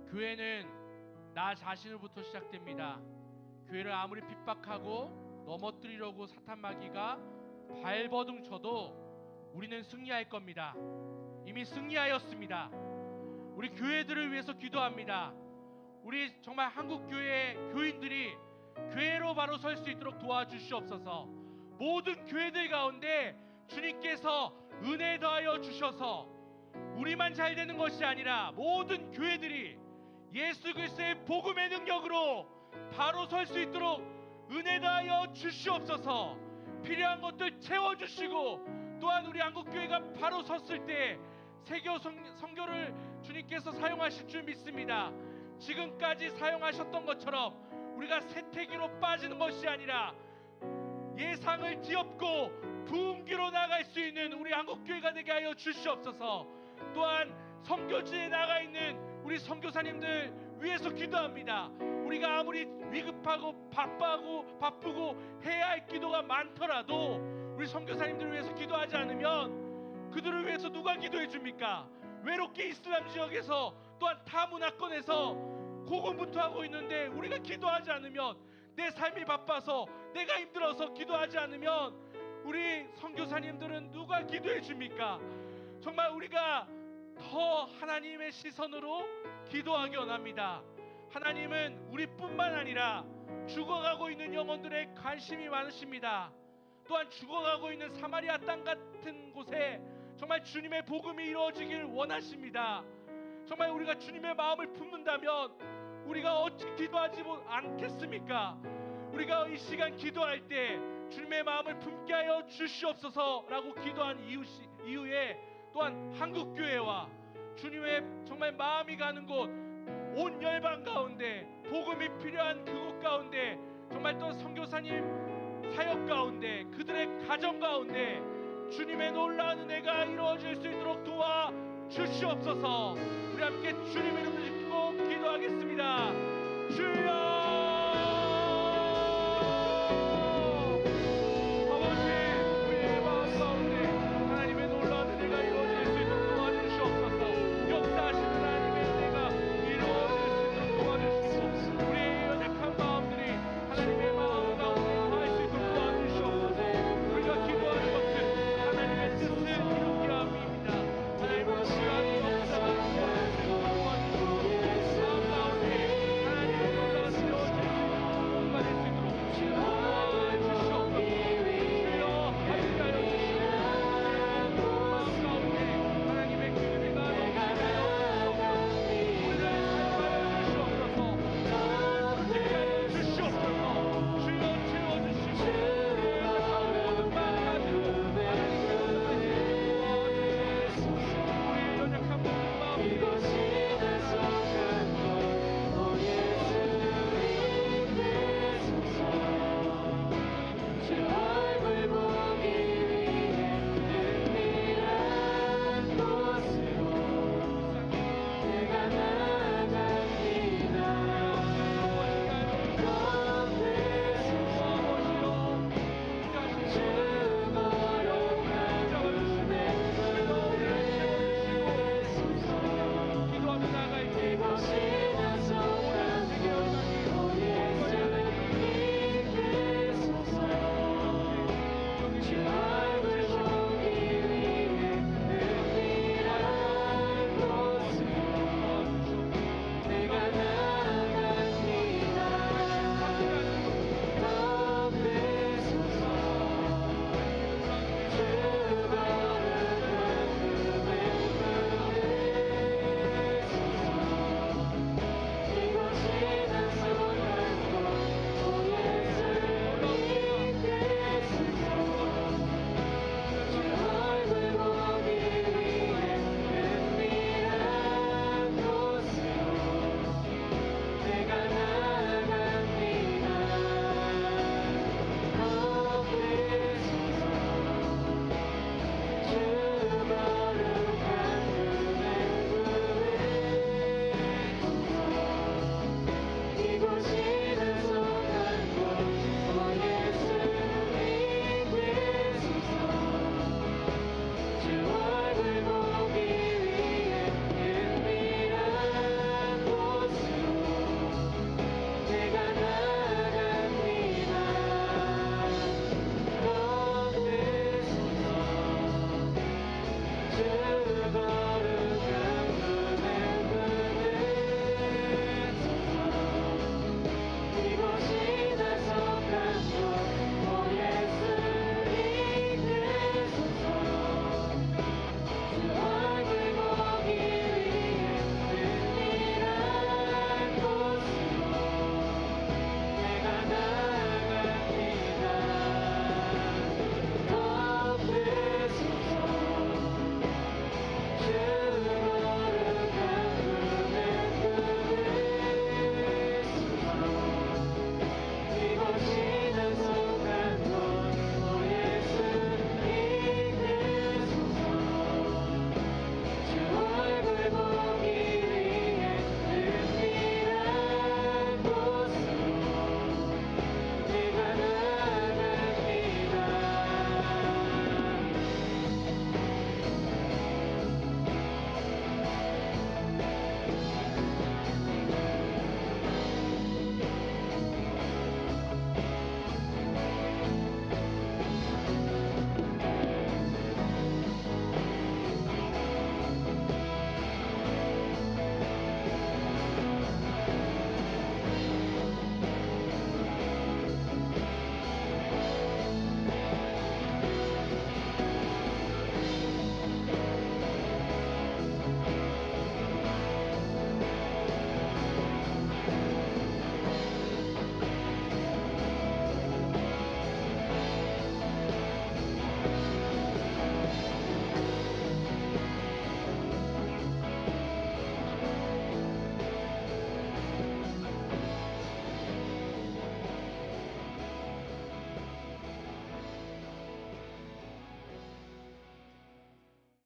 교회는 나 자신으로부터 시작됩니다. 교회를 아무리 핍박하고 넘어뜨리려고 사탄 마귀가 발버둥 쳐도 우리는 승리할 겁니다. 이미 승리하였습니다. 우리 교회들을 위해서 기도합니다. 우리 정말 한국 교회 교인들이 교회로 바로 설 수 있도록 도와주시옵소서. 모든 교회들 가운데 주님께서 은혜 더하여 주셔서 우리만 잘 되는 것이 아니라 모든 교회들이 예수 그리스도의 복음의 능력으로 바로 설 수 있도록 은혜 더하여 주시옵소서. 필요한 것들 채워주시고 또한 우리 한국교회가 바로 섰을 때 세교 선교를 주님께서 사용하실 줄 믿습니다. 지금까지 사용하셨던 것처럼 우리가 세태기로 빠지는 것이 아니라 예상을 뒤엎고 부흥기로 나갈 수 있는 우리 한국교회가 되게 하여 주시옵소서. 또한 선교지에 나가 있는 우리 선교사님들 위해서 기도합니다. 우리가 아무리 위급하고 바쁘고 해야 할 기도가 많더라도 우리 선교사님들을 위해서 기도하지 않으면 그들을 위해서 누가 기도해 줍니까? 외롭게 이슬람 지역에서 또한 타 문화권에서 고군분투하고 있는데 우리가 기도하지 않으면, 내 삶이 바빠서 내가 힘들어서 기도하지 않으면 우리 선교사님들은 누가 기도해 줍니까? 정말 우리가 더 하나님의 시선으로 기도하기 원합니다. 하나님은 우리뿐만 아니라 죽어가고 있는 영혼들의 관심이 많으십니다. 또한 죽어가고 있는 사마리아 땅 같은 곳에 정말 주님의 복음이 이루어지길 원하십니다. 정말 우리가 주님의 마음을 품는다면 우리가 어찌 기도하지 않겠습니까? 우리가 이 시간 기도할 때 주님의 마음을 품게 하여 주시옵소서라고 기도한 이후에 또한 한국교회와 주님의 정말 마음이 가는 곳, 온 열방 가운데 복음이 필요한 그곳 가운데 정말 또 선교사님 사역 가운데 그들의 가정 가운데 주님의 놀라운 은혜가 이루어질 수 있도록 도와 주시옵소서. 우리 함께 주님 이름을 짓고 기도하겠습니다. 주여